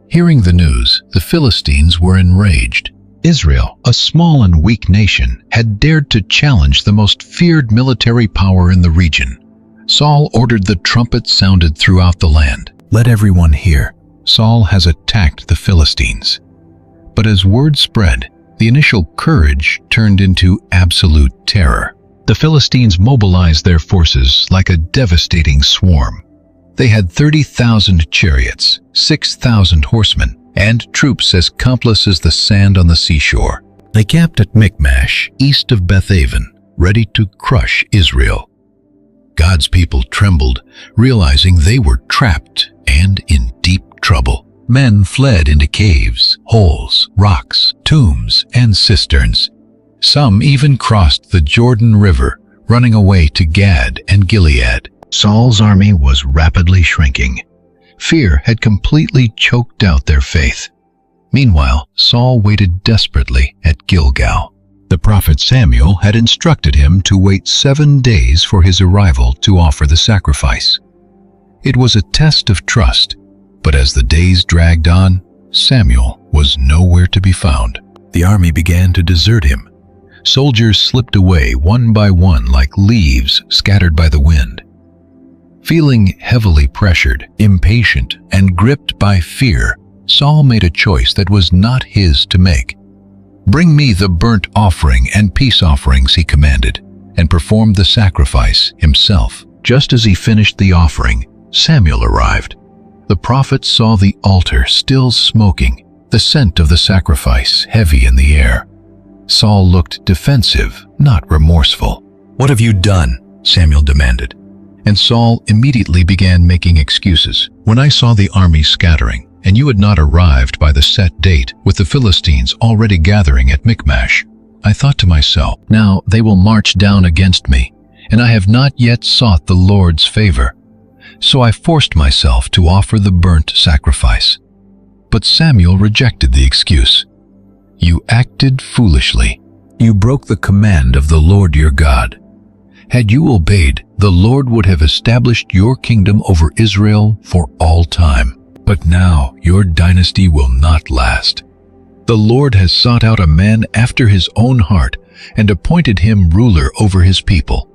Hearing the news, the Philistines were enraged. Israel, a small and weak nation, had dared to challenge the most feared military power in the region. Saul ordered the trumpet sounded throughout the land. Let everyone hear. Saul has attacked the Philistines. But as word spread, the initial courage turned into absolute terror. The Philistines mobilized their forces like a devastating swarm. They had 30,000 chariots, 6,000 horsemen, and troops as countless as the sand on the seashore. They camped at Michmash, east of Bethaven, ready to crush Israel. God's people trembled, realizing they were trapped and in deep trouble. Men fled into caves, holes, rocks, tombs, and cisterns. Some even crossed the Jordan River, running away to Gad and Gilead. Saul's army was rapidly shrinking. Fear had completely choked out their faith. Meanwhile, Saul waited desperately at Gilgal. The prophet Samuel had instructed him to wait 7 days for his arrival to offer the sacrifice. It was a test of trust, but as the days dragged on, Samuel was nowhere to be found. The army began to desert him. Soldiers slipped away one by one like leaves scattered by the wind. Feeling heavily pressured, impatient, and gripped by fear, Saul made a choice that was not his to make. "Bring me the burnt offering and peace offerings," he commanded, and performed the sacrifice himself. Just as he finished the offering, Samuel arrived. The prophet saw the altar still smoking, the scent of the sacrifice heavy in the air. Saul looked defensive, not remorseful. "What have you done?" Samuel demanded. And Saul immediately began making excuses. "When I saw the army scattering, and you had not arrived by the set date, with the Philistines already gathering at Michmash, I thought to myself, now they will march down against me, and I have not yet sought the Lord's favor. So I forced myself to offer the burnt sacrifice." But Samuel rejected the excuse. "You acted foolishly. You broke the command of the Lord your God. Had you obeyed, the Lord would have established your kingdom over Israel for all time. But now your dynasty will not last. The Lord has sought out a man after his own heart and appointed him ruler over his people,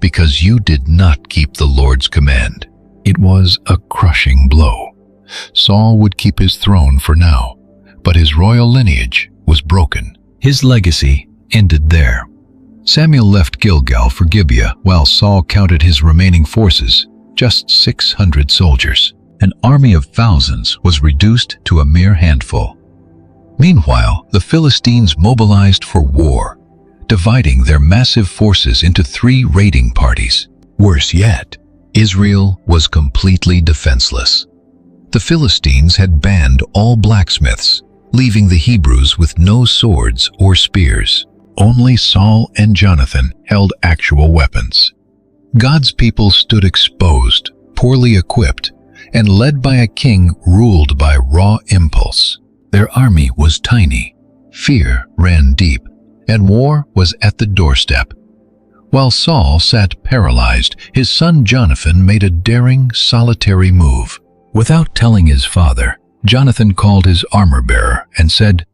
because you did not keep the Lord's command." It was a crushing blow. Saul would keep his throne for now, but his royal lineage was broken. His legacy ended there. Samuel left Gilgal for Gibeah while Saul counted his remaining forces, just 600 soldiers. An army of thousands was reduced to a mere handful. Meanwhile, the Philistines mobilized for war, dividing their massive forces into 3 raiding parties. Worse yet, Israel was completely defenseless. The Philistines had banned all blacksmiths, leaving the Hebrews with no swords or spears. Only Saul and Jonathan held actual weapons. God's people stood exposed, poorly equipped, and led by a king ruled by raw impulse. Their army was tiny, fear ran deep, and war was at the doorstep. While Saul sat paralyzed, his son Jonathan made a daring, solitary move. Without telling his father, Jonathan called his armor-bearer and said,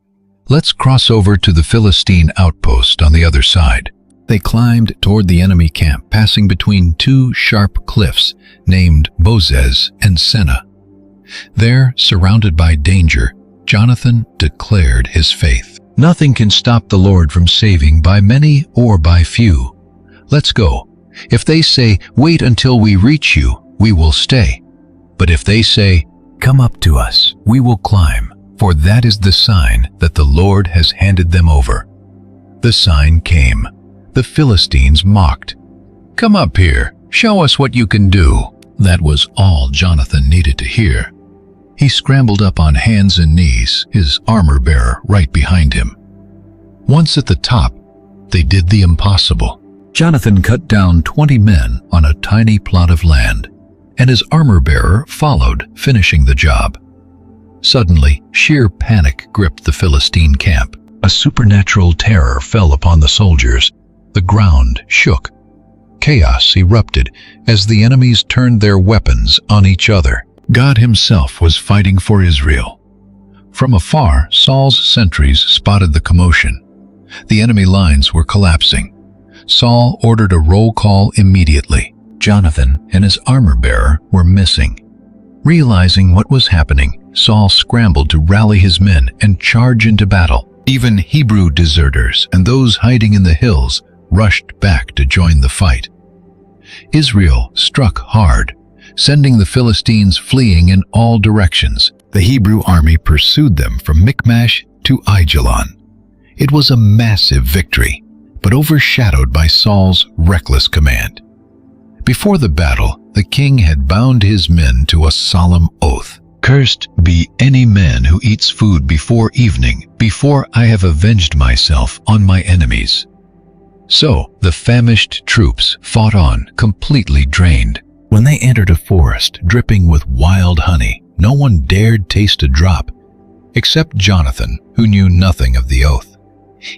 "Let's cross over to the Philistine outpost on the other side." They climbed toward the enemy camp, passing between 2 sharp cliffs named Bozez and Seneh. There, surrounded by danger, Jonathan declared his faith. "Nothing can stop the Lord from saving by many or by few. Let's go. If they say, 'Wait until we reach you,' we will stay. But if they say, "Come up to us, we will climb, for that is the sign that the Lord has handed them over." The sign came. The Philistines mocked. "Come up here, show us what you can do." That was all Jonathan needed to hear. He scrambled up on hands and knees, his armor-bearer right behind him. Once at the top, they did the impossible. Jonathan cut down 20 men on a tiny plot of land, and his armor-bearer followed, finishing the job. Suddenly, sheer panic gripped the Philistine camp. A supernatural terror fell upon the soldiers. The ground shook. Chaos erupted as the enemies turned their weapons on each other. God himself was fighting for Israel. From afar, Saul's sentries spotted the commotion. The enemy lines were collapsing. Saul ordered a roll call immediately. Jonathan and his armor-bearer were missing. Realizing what was happening, Saul scrambled to rally his men and charge into battle. Even Hebrew deserters and those hiding in the hills rushed back to join the fight. Israel struck hard, sending the Philistines fleeing in all directions. The Hebrew army pursued them from Michmash to Aijalon. It was a massive victory, but overshadowed by Saul's reckless command. Before the battle, the king had bound his men to a solemn oath. "Cursed be any man who eats food before evening, before I have avenged myself on my enemies." So the famished troops fought on, completely drained. When they entered a forest dripping with wild honey, no one dared taste a drop, except Jonathan, who knew nothing of the oath.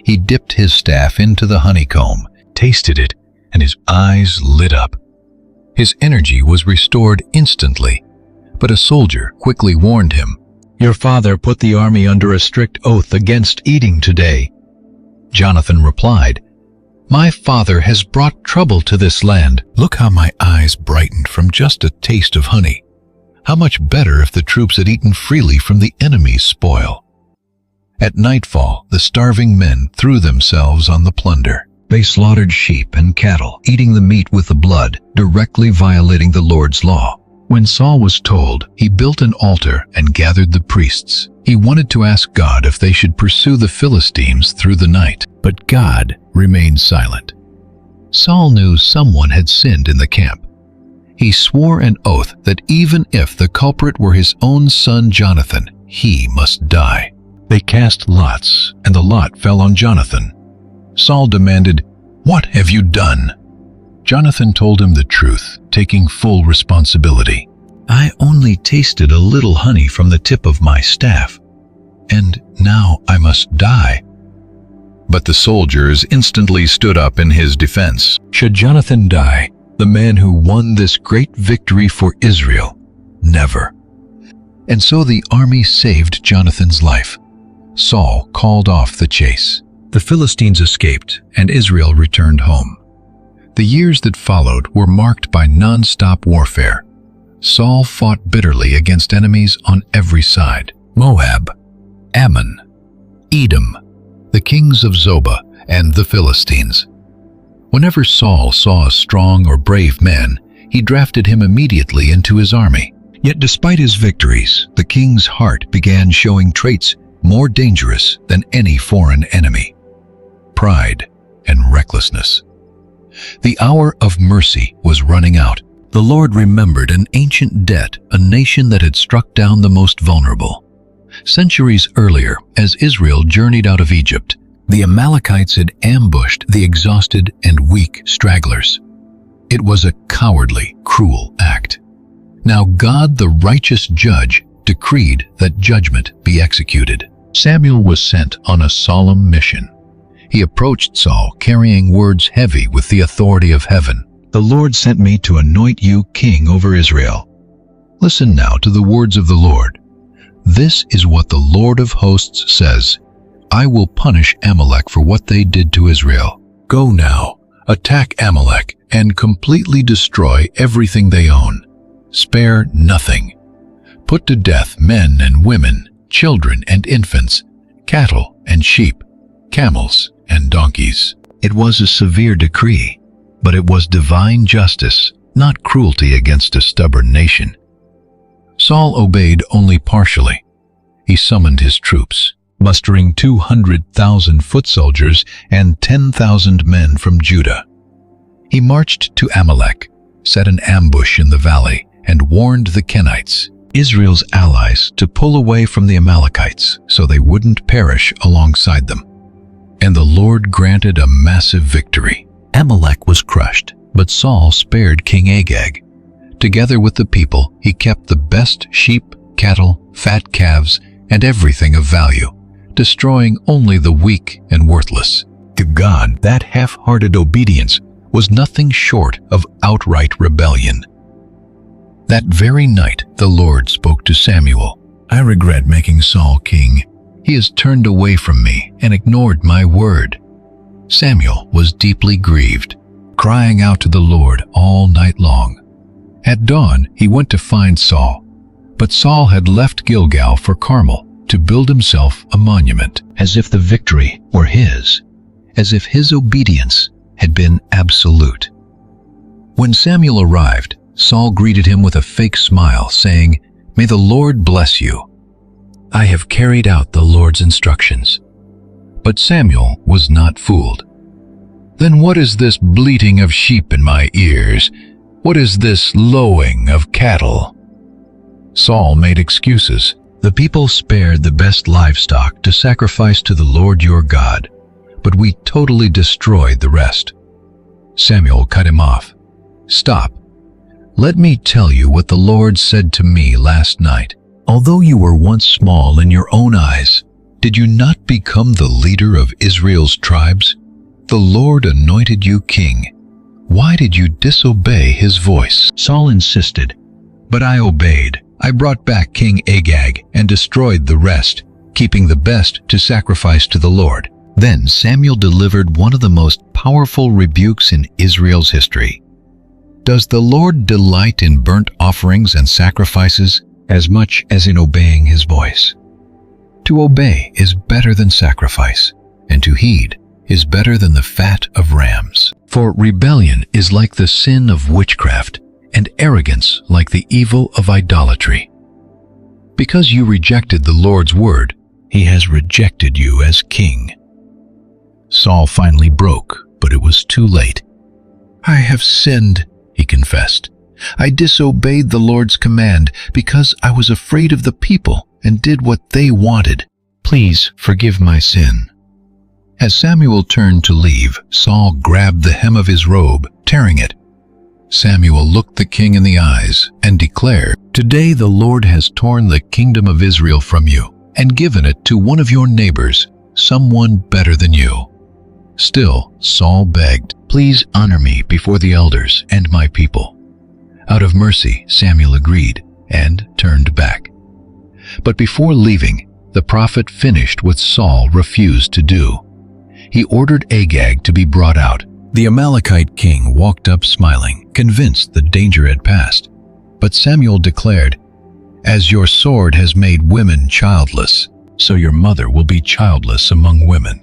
He dipped his staff into the honeycomb, tasted it, and his eyes lit up. His energy was restored instantly, but a soldier quickly warned him, "Your father put the army under a strict oath against eating today." Jonathan replied, "My father has brought trouble to this land. Look how my eyes brightened from just a taste of honey. How much better if the troops had eaten freely from the enemy's spoil." At nightfall, the starving men threw themselves on the plunder. They slaughtered sheep and cattle, eating the meat with the blood, directly violating the Lord's law. When Saul was told, he built an altar and gathered the priests. He wanted to ask God if they should pursue the Philistines through the night, but God remained silent. Saul knew someone had sinned in the camp. He swore an oath that even if the culprit were his own son Jonathan, he must die. They cast lots, and the lot fell on Jonathan. Saul demanded, "What have you done?" Jonathan told him the truth, taking full responsibility. "I only tasted a little honey from the tip of my staff, and now I must die." But the soldiers instantly stood up in his defense. Should Jonathan die, the man who won this great victory for Israel? Never. And so the army saved Jonathan's life. Saul called off the chase. The Philistines escaped, and Israel returned home. The years that followed were marked by non-stop warfare. Saul fought bitterly against enemies on every side: Moab, Ammon, Edom, the kings of Zobah, and the Philistines. Whenever Saul saw a strong or brave man, he drafted him immediately into his army. Yet despite his victories, the king's heart began showing traits more dangerous than any foreign enemy: pride and recklessness. The hour of mercy was running out. The Lord remembered an ancient debt, a nation that had struck down the most vulnerable. Centuries earlier, as Israel journeyed out of Egypt, the Amalekites had ambushed the exhausted and weak stragglers. It was a cowardly, cruel act. Now God, the righteous judge, decreed that judgment be executed. Samuel was sent on a solemn mission. He approached Saul, carrying words heavy with the authority of heaven. "The Lord sent me to anoint you king over Israel. Listen now to the words of the Lord. This is what the Lord of hosts says: I will punish Amalek for what they did to Israel. Go now, attack Amalek, and completely destroy everything they own. Spare nothing. Put to death men and women, children and infants, cattle and sheep, camels and donkeys." It was a severe decree, but it was divine justice, not cruelty against a stubborn nation. Saul obeyed only partially. He summoned his troops, mustering 200,000 foot soldiers and 10,000 men from Judah. He marched to Amalek, set an ambush in the valley, and warned the Kenites, Israel's allies, to pull away from the Amalekites so they wouldn't perish alongside them. And the Lord granted a massive victory. Amalek was crushed, but Saul spared King Agag. Together with the people, he kept the best sheep, cattle, fat calves, and everything of value, destroying only the weak and worthless. To God, that half-hearted obedience was nothing short of outright rebellion. That very night, the Lord spoke to Samuel, "I regret making Saul king. He has turned away from me and ignored my word." Samuel was deeply grieved, crying out to the Lord all night long. At dawn, he went to find Saul, but Saul had left Gilgal for Carmel to build himself a monument, as if the victory were his, as if his obedience had been absolute. When Samuel arrived, Saul greeted him with a fake smile, saying, "May the Lord bless you. I have carried out the Lord's instructions." But Samuel was not fooled. "Then what is this bleating of sheep in my ears? What is this lowing of cattle?" Saul made excuses. "The people spared the best livestock to sacrifice to the Lord your God, but we totally destroyed the rest." Samuel cut him off. "Stop. Let me tell you what the Lord said to me last night. Although you were once small in your own eyes, did you not become the leader of Israel's tribes? The Lord anointed you king. Why did you disobey his voice?" Saul insisted, "But I obeyed. I brought back King Agag and destroyed the rest, keeping the best to sacrifice to the Lord." Then Samuel delivered one of the most powerful rebukes in Israel's history. "Does the Lord delight in burnt offerings and sacrifices as much as in obeying his voice? To obey is better than sacrifice, and to heed is better than the fat of rams. For rebellion is like the sin of witchcraft, and arrogance like the evil of idolatry. Because you rejected the Lord's word, he has rejected you as king." Saul finally broke, but it was too late. "I have sinned," he confessed. "I disobeyed the Lord's command because I was afraid of the people and did what they wanted. Please forgive my sin." As Samuel turned to leave, Saul grabbed the hem of his robe, tearing it. Samuel looked the king in the eyes and declared, "Today the Lord has torn the kingdom of Israel from you and given it to one of your neighbors, someone better than you." Still, Saul begged, "Please honor me before the elders and my people." Out of mercy, Samuel agreed and turned back. But before leaving, the prophet finished what Saul refused to do. He ordered Agag to be brought out. The Amalekite king walked up smiling, convinced the danger had passed. But Samuel declared, "As your sword has made women childless, so your mother will be childless among women."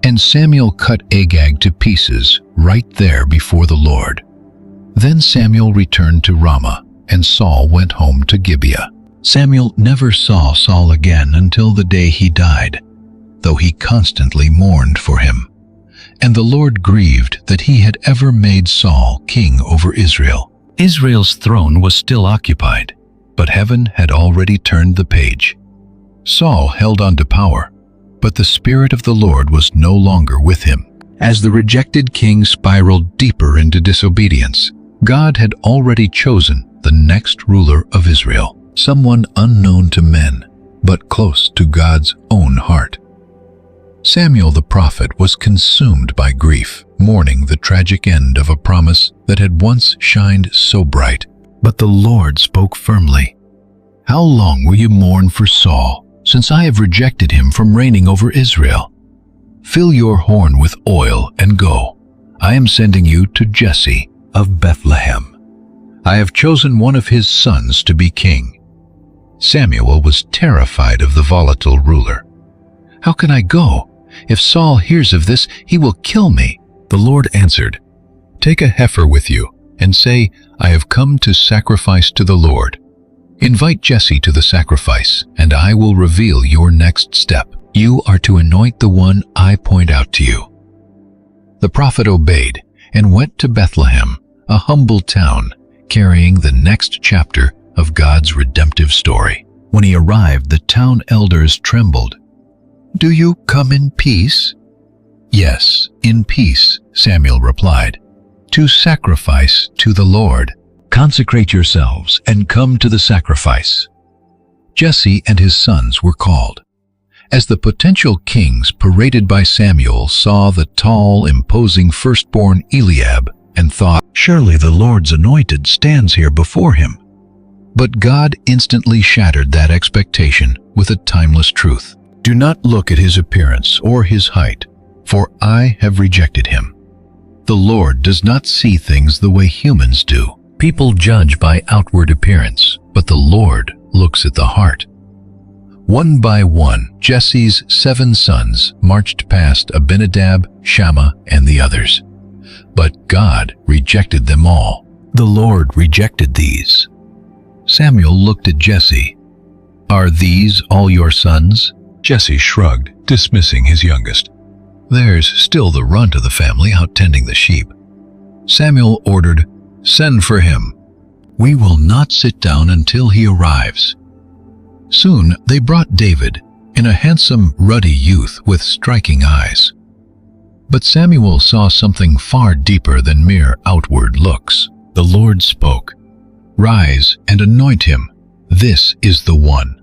And Samuel cut Agag to pieces right there before the Lord. Then Samuel returned to Ramah, and Saul went home to Gibeah. Samuel never saw Saul again until the day he died, though he constantly mourned for him. And the Lord grieved that he had ever made Saul king over Israel. Israel's throne was still occupied, but heaven had already turned the page. Saul held on to power, but the Spirit of the Lord was no longer with him. As the rejected king spiraled deeper into disobedience, God had already chosen the next ruler of Israel, someone unknown to men, but close to God's own heart. Samuel the prophet was consumed by grief, mourning the tragic end of a promise that had once shined so bright. But the Lord spoke firmly. "How long will you mourn for Saul, since I have rejected him from reigning over Israel? Fill your horn with oil and go. I am sending you to Jesse of Bethlehem. I have chosen one of his sons to be king." Samuel was terrified of the volatile ruler. "How can I go? If Saul hears of this, he will kill me." The Lord answered, "Take a heifer with you and say, 'I have come to sacrifice to the Lord.' Invite Jesse to the sacrifice, and I will reveal your next step. You are to anoint the one I point out to you." The prophet obeyed and went to Bethlehem, a humble town, carrying the next chapter of God's redemptive story. When he arrived, the town elders trembled. "Do you come in peace?" "Yes, in peace," Samuel replied, "to sacrifice to the Lord. Consecrate yourselves and come to the sacrifice." Jesse and his sons were called. As the potential kings paraded by Samuel saw the tall, imposing firstborn Eliab and thought, "Surely the Lord's anointed stands here before him." But God instantly shattered that expectation with a timeless truth. "Do not look at his appearance or his height, for I have rejected him." The Lord does not see things the way humans do. People judge by outward appearance, but the Lord looks at the heart. One by one, Jesse's 7 sons marched past Abinadab, Shammah, and the others. But God rejected them all. The Lord rejected these. Samuel looked at Jesse. "Are these all your sons?" Jesse shrugged, dismissing his youngest. "There's still the runt of the family out tending the sheep." Samuel ordered, "Send for him. We will not sit down until he arrives." Soon they brought David, in a handsome, ruddy youth with striking eyes. But Samuel saw something far deeper than mere outward looks. The Lord spoke, "Rise and anoint him. This is the one."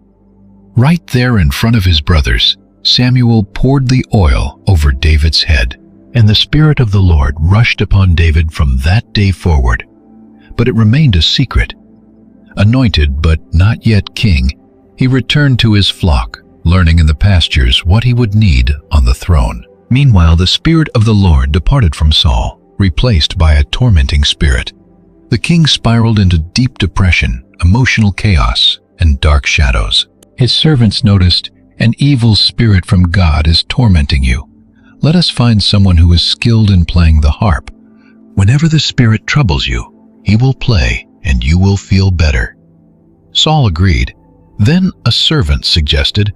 Right there in front of his brothers, Samuel poured the oil over David's head, and the Spirit of the Lord rushed upon David from that day forward. But it remained a secret. Anointed but not yet king, he returned to his flock, learning in the pastures what he would need on the throne. Meanwhile, the Spirit of the Lord departed from Saul, replaced by a tormenting spirit. The king spiraled into deep depression, emotional chaos, and dark shadows. His servants noticed, "An evil spirit from God is tormenting you. Let us find someone who is skilled in playing the harp. Whenever the spirit troubles you, he will play and you will feel better." Saul agreed. Then a servant suggested,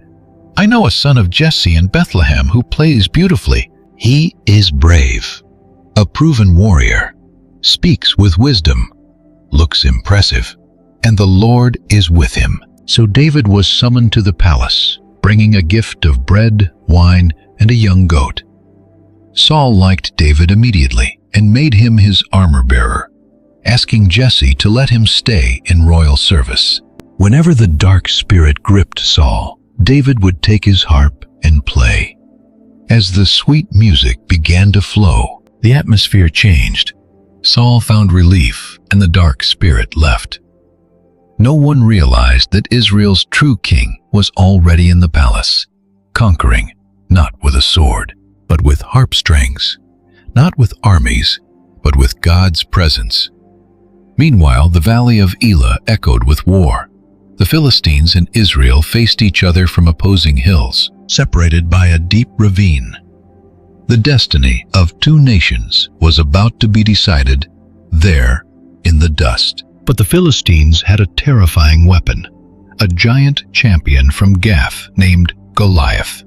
"I know a son of Jesse in Bethlehem who plays beautifully. He is brave, a proven warrior, speaks with wisdom, looks impressive, and the Lord is with him." So David was summoned to the palace, bringing a gift of bread, wine, and a young goat. Saul liked David immediately and made him his armor-bearer, asking Jesse to let him stay in royal service. Whenever the dark spirit gripped Saul, David would take his harp and play. As the sweet music began to flow, the atmosphere changed. Saul found relief, and the dark spirit left. No one realized that Israel's true king was already in the palace, conquering, not with a sword, but with harp strings, not with armies, but with God's presence. Meanwhile, the valley of Elah echoed with war. The Philistines and Israel faced each other from opposing hills, separated by a deep ravine. The destiny of 2 nations was about to be decided there in the dust. But the Philistines had a terrifying weapon, a giant champion from Gath named Goliath.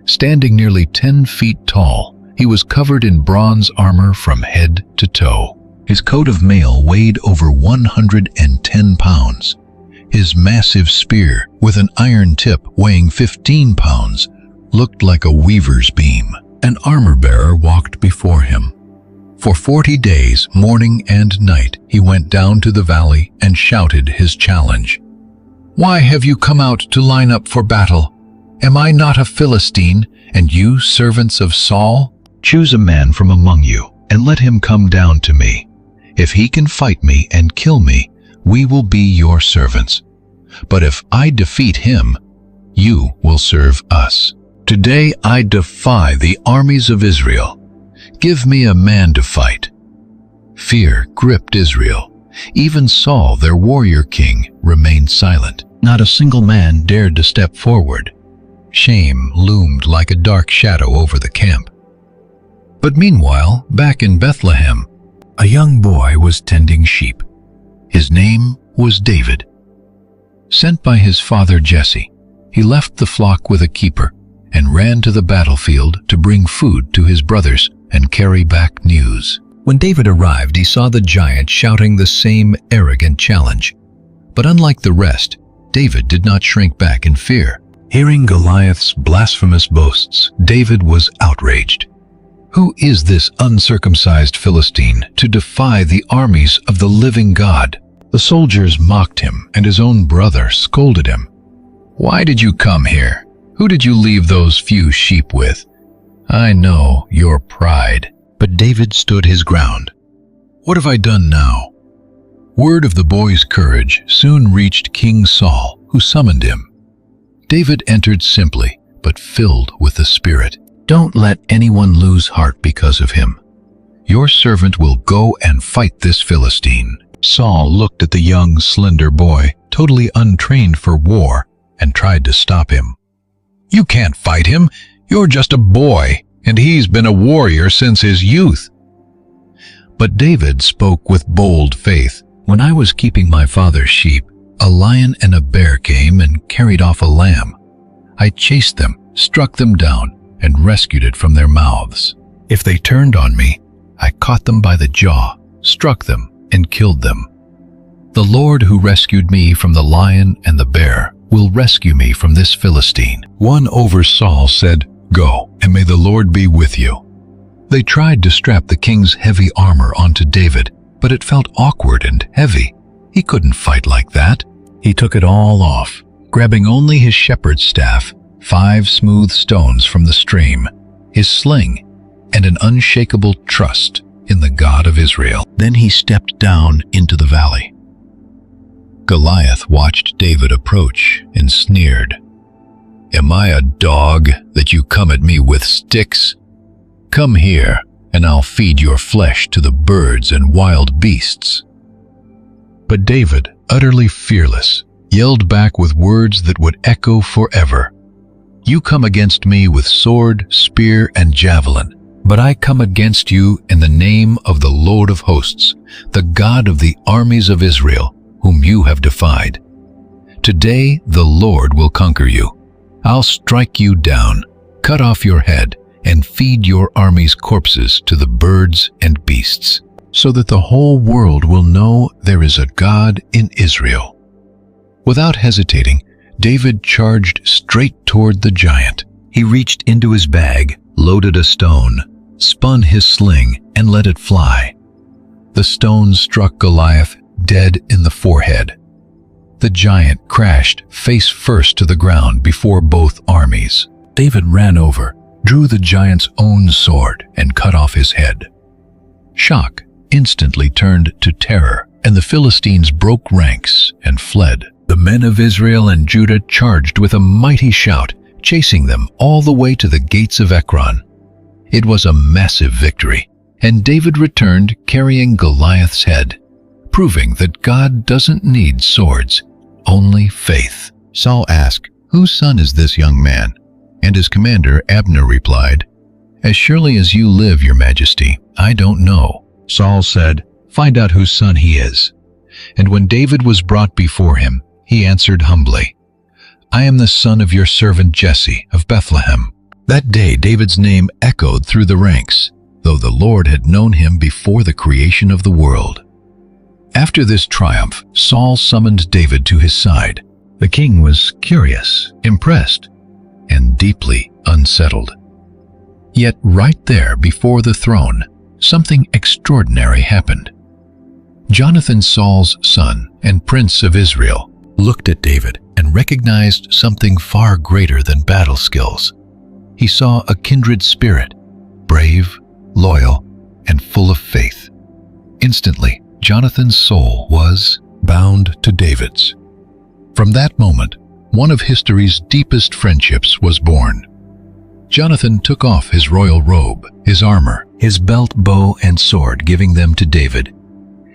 Standing nearly 10 feet tall, he was covered in bronze armor from head to toe. His coat of mail weighed over 110 pounds. His massive spear, with an iron tip weighing 15 pounds, looked like a weaver's beam. An armor-bearer walked before him. For 40 days, morning and night, he went down to the valley and shouted his challenge. "Why have you come out to line up for battle? Am I not a Philistine, and you servants of Saul? Choose a man from among you, and let him come down to me. If he can fight me and kill me, we will be your servants. But if I defeat him, you will serve us. Today I defy the armies of Israel. Give me a man to fight." Fear gripped Israel. Even Saul, their warrior king, remained silent. Not a single man dared to step forward. Shame loomed like a dark shadow over the camp. But meanwhile, back in Bethlehem, a young boy was tending sheep. His name was David. Sent by his father Jesse, he left the flock with a keeper and ran to the battlefield to bring food to his brothers and carry back news. When David arrived, he saw the giant shouting the same arrogant challenge. But unlike the rest, David did not shrink back in fear. Hearing Goliath's blasphemous boasts, David was outraged. Who is this uncircumcised Philistine to defy the armies of the living God? The soldiers mocked him, and his own brother scolded him. Why did you come here? Who did you leave those few sheep with? I know your pride. But David stood his ground. What have I done now? Word of the boy's courage soon reached King Saul, who summoned him. David entered simply, but filled with the Spirit. Don't let anyone lose heart because of him. Your servant will go and fight this Philistine. Saul looked at the young, slender boy, totally untrained for war, and tried to stop him. You can't fight him. You're just a boy, and he's been a warrior since his youth. But David spoke with bold faith. When I was keeping my father's sheep, a lion and a bear came and carried off a lamb. I chased them, struck them down, and rescued it from their mouths. If they turned on me, I caught them by the jaw, struck them, and killed them. The Lord who rescued me from the lion and the bear will rescue me from this Philistine. One over Saul said, Go, and may the Lord be with you. They tried to strap the king's heavy armor onto David, but it felt awkward and heavy. He couldn't fight like that. He took it all off, grabbing only his shepherd's staff, 5 smooth stones from the stream, his sling, and an unshakable trust in the God of Israel. Then he stepped down into the valley. Goliath watched David approach and sneered. Am I a dog that you come at me with sticks? Come here, and I'll feed your flesh to the birds and wild beasts. But David, utterly fearless, yelled back with words that would echo forever. You come against me with sword, spear, and javelin, but I come against you in the name of the Lord of hosts, the God of the armies of Israel, whom you have defied. Today the Lord will conquer you. I'll strike you down, cut off your head, and feed your army's corpses to the birds and beasts, so that the whole world will know there is a God in Israel. Without hesitating, David charged straight toward the giant. He reached into his bag, loaded a stone, spun his sling, and let it fly. The stone struck Goliath dead in the forehead. The giant crashed face first to the ground before both armies. David ran over, drew the giant's own sword, and cut off his head. Shock instantly turned to terror, and the Philistines broke ranks and fled. The men of Israel and Judah charged with a mighty shout, chasing them all the way to the gates of Ekron. It was a massive victory, and David returned carrying Goliath's head, proving that God doesn't need swords, only faith. Saul asked, Whose son is this young man? And his commander Abner replied, As surely as you live, your majesty, I don't know. Saul said, Find out whose son he is. And when David was brought before him, he answered humbly, I am the son of your servant Jesse of Bethlehem. That day David's name echoed through the ranks, though the Lord had known him before the creation of the world. After this triumph, Saul summoned David to his side. The king was curious, impressed, and deeply unsettled. Yet right there before the throne, something extraordinary happened. Jonathan, Saul's son and prince of Israel, looked at David and recognized something far greater than battle skills. He saw a kindred spirit, brave, loyal, and full of faith. Instantly, Jonathan's soul was bound to David's. From that moment, one of history's deepest friendships was born. Jonathan took off his royal robe, his armor, his belt, bow, and sword, giving them to David.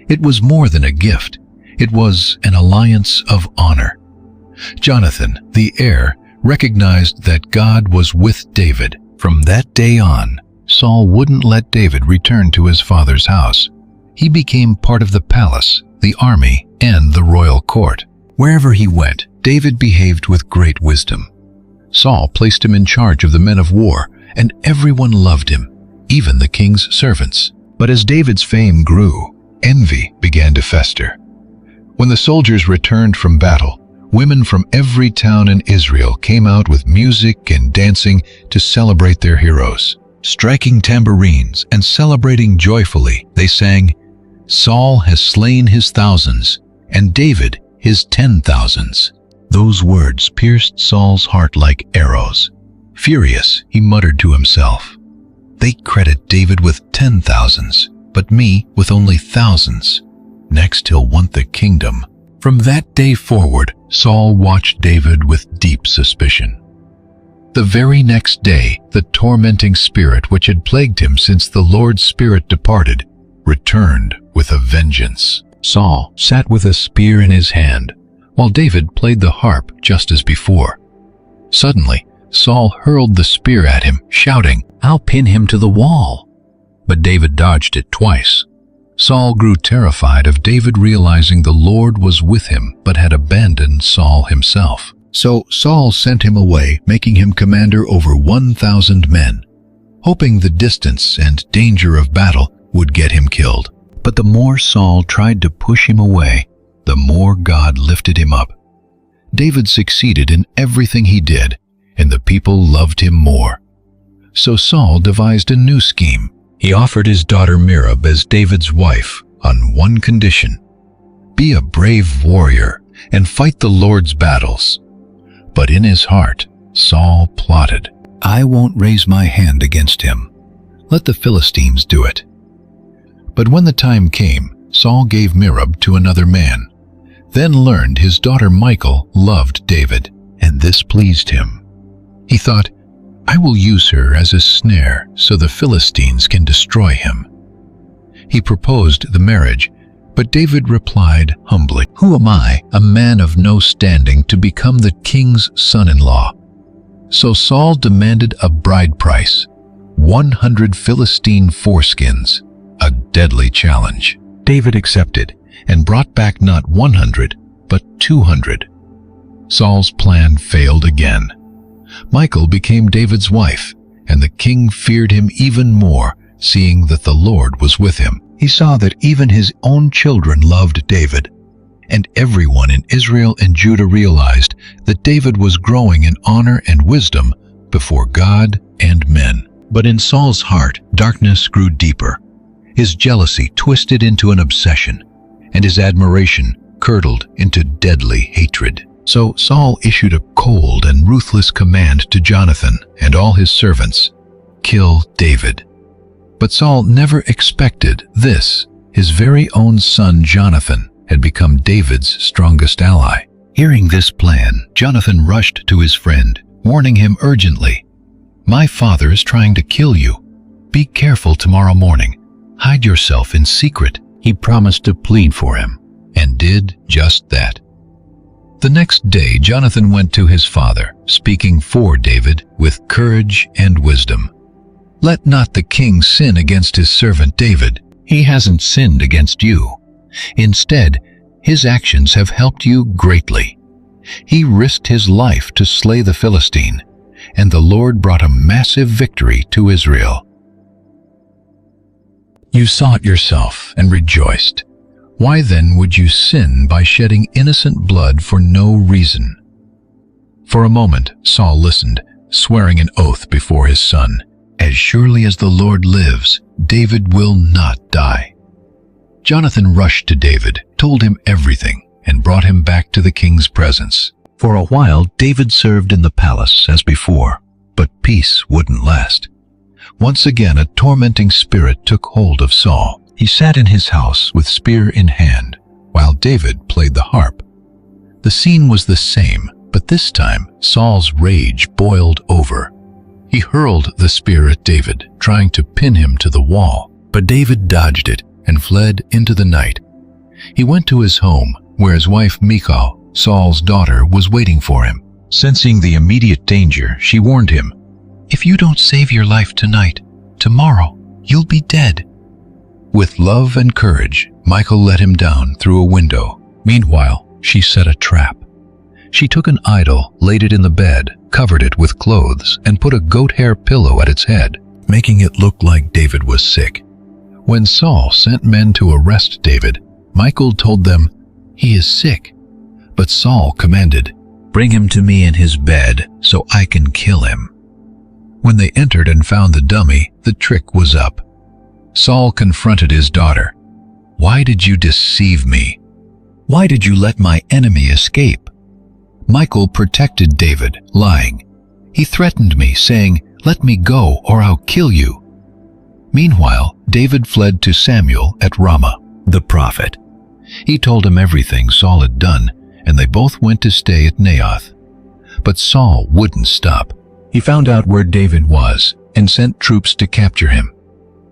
It was more than a gift. It was an alliance of honor. Jonathan, the heir, recognized that God was with David. From that day on, Saul wouldn't let David return to his father's house. He became part of the palace, the army, and the royal court. Wherever he went, David behaved with great wisdom. Saul placed him in charge of the men of war, and everyone loved him, even the king's servants. But as David's fame grew, envy began to fester. When the soldiers returned from battle, women from every town in Israel came out with music and dancing to celebrate their heroes. Striking tambourines and celebrating joyfully, they sang, "Saul has slain his thousands, and David his 10,000s." Those words pierced Saul's heart like arrows. Furious, he muttered to himself, "They credit David with 10,000s, but me with only thousands. Next he'll want the kingdom." From that day forward, Saul watched David with deep suspicion. The very next day, the tormenting spirit which had plagued him since the Lord's Spirit departed returned with a vengeance. Saul sat with a spear in his hand, while David played the harp just as before. Suddenly, Saul hurled the spear at him, shouting, "I'll pin him to the wall." But David dodged it twice. Saul grew terrified of David realizing the Lord was with him but had abandoned Saul himself. So Saul sent him away, making him commander over 1,000 men, hoping the distance and danger of battle would get him killed. But the more Saul tried to push him away, the more God lifted him up. David succeeded in everything he did, and the people loved him more. So Saul devised a new scheme. He offered his daughter Merab as David's wife on one condition: be a brave warrior and fight the Lord's battles. But in his heart, Saul plotted, "I won't raise my hand against him. Let the Philistines do it." But when the time came, Saul gave Merab to another man, then learned his daughter Michal loved David, and this pleased him. He thought, "I will use her as a snare so the Philistines can destroy him." He proposed the marriage, but David replied humbly, "Who am I, a man of no standing, to become the king's son-in-law?" So Saul demanded a bride price, 100 Philistine foreskins, a deadly challenge. David accepted and brought back not 100, but 200. Saul's plan failed again. Michal became David's wife, and the king feared him even more, seeing that the Lord was with him. He saw that even his own children loved David, and everyone in Israel and Judah realized that David was growing in honor and wisdom before God and men. But in Saul's heart, darkness grew deeper. His jealousy twisted into an obsession, and his admiration curdled into deadly hatred. So Saul issued a cold and ruthless command to Jonathan and all his servants: kill David. But Saul never expected this. His very own son Jonathan had become David's strongest ally. Hearing this plan, Jonathan rushed to his friend, warning him urgently, "My father is trying to kill you. Be careful tomorrow morning. Hide yourself in secret." He promised to plead for him, and did just that. The next day Jonathan went to his father, speaking for David with courage and wisdom. "Let not the king sin against his servant David. He hasn't sinned against you. Instead, his actions have helped you greatly. He risked his life to slay the Philistine, and the Lord brought a massive victory to Israel. You saw it yourself and rejoiced. Why then would you sin by shedding innocent blood for no reason?" For a moment Saul listened, swearing an oath before his son, "As surely as the Lord lives, David will not die." Jonathan rushed to David, told him everything, and brought him back to the king's presence. For a while David served in the palace as before, but peace wouldn't last. Once again a tormenting spirit took hold of Saul. He sat in his house with spear in hand, while David played the harp. The scene was the same, but this time Saul's rage boiled over. He hurled the spear at David, trying to pin him to the wall, but David dodged it and fled into the night. He went to his home, where his wife Michal, Saul's daughter, was waiting for him. Sensing the immediate danger, she warned him, "If you don't save your life tonight, tomorrow you'll be dead." With love and courage, Michal let him down through a window. Meanwhile, She set a trap. She took an idol, laid it in the bed, covered it with clothes, and put a goat hair pillow at its head, making it look like David was sick. When Saul sent men to arrest David, Michal told them, "He is sick." But Saul commanded, "Bring him to me in his bed so I can kill him." When they entered and found the dummy, the trick was up. Saul confronted his daughter. "Why did you deceive me? Why did you let my enemy escape?" Michal protected David, lying. "He threatened me, saying, 'Let me go or I'll kill you.'" Meanwhile, David fled to Samuel at Ramah, the prophet. He told him everything Saul had done, and they both went to stay at Naioth. But Saul wouldn't stop. He found out where David was and sent troops to capture him.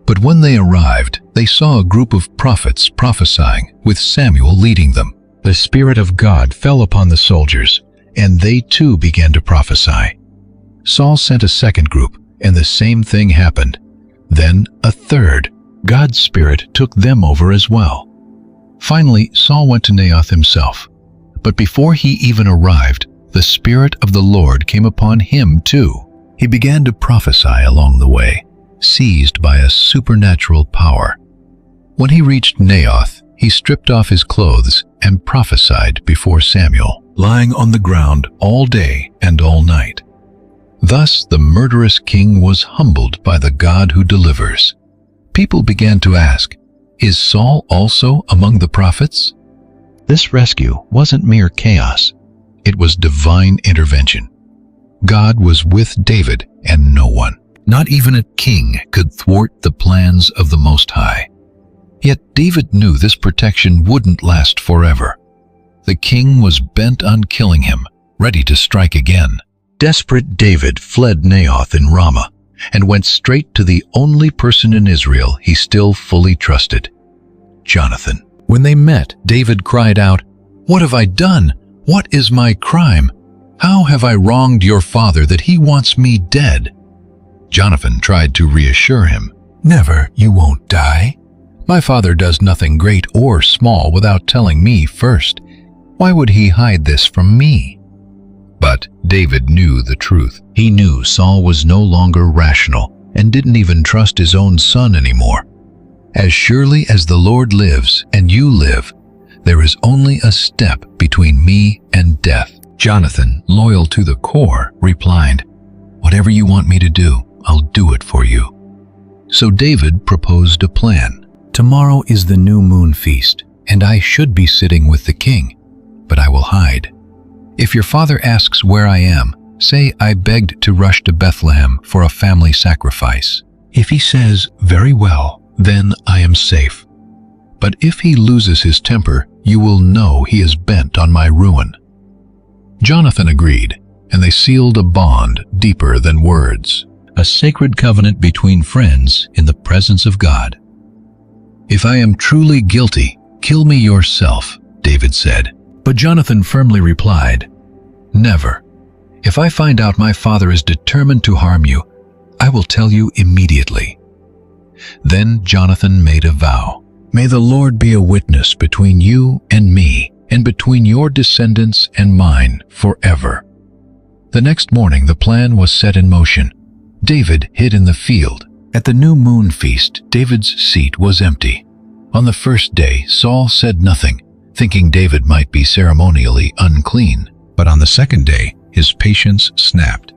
But when they arrived, they saw a group of prophets prophesying, with Samuel leading them. The Spirit of God fell upon the soldiers, and they too began to prophesy. Saul sent a second group, and the same thing happened. Then a third. God's Spirit took them over as well. Finally, Saul went to Naioth himself. But before he even arrived, the Spirit of the Lord came upon him too. He began to prophesy along the way, seized by a supernatural power. When he reached Naioth, he stripped off his clothes and prophesied before Samuel, lying on the ground all day and all night. Thus the murderous king was humbled by the God who delivers. People began to ask, "Is Saul also among the prophets?" This rescue wasn't mere chaos. It was divine intervention. God was with David, and no one, not even a king, could thwart the plans of the Most High. Yet David knew this protection wouldn't last forever. The king was bent on killing him, ready to strike again. Desperate David fled Naioth in Ramah and went straight to the only person in Israel he still fully trusted, Jonathan. When they met, David cried out, "What have I done? What is my crime? How have I wronged your father that he wants me dead?" Jonathan tried to reassure him. "Never, you won't die. My father does nothing great or small without telling me first. Why would he hide this from me?" But David knew the truth. He knew Saul was no longer rational and didn't even trust his own son anymore. "As surely as the Lord lives and you live, there is only a step between me and death." Jonathan, loyal to the core, replied, "Whatever you want me to do, I'll do it for you." So David proposed a plan. "Tomorrow is the new moon feast, and I should be sitting with the king, but I will hide. If your father asks where I am, say I begged to rush to Bethlehem for a family sacrifice. If he says, 'Very well,' then I am safe. But if he loses his temper, you will know he is bent on my ruin." Jonathan agreed, and they sealed a bond deeper than words, a sacred covenant between friends in the presence of God. "If I am truly guilty, kill me yourself," David said. But Jonathan firmly replied, "Never. If I find out my father is determined to harm you, I will tell you immediately." Then Jonathan made a vow. "May the Lord be a witness between you and me, and between your descendants and mine forever." The next morning the plan was set in motion. David hid in the field. At the new moon feast, David's seat was empty. On the first day, Saul said nothing, thinking David might be ceremonially unclean. But on the second day, his patience snapped.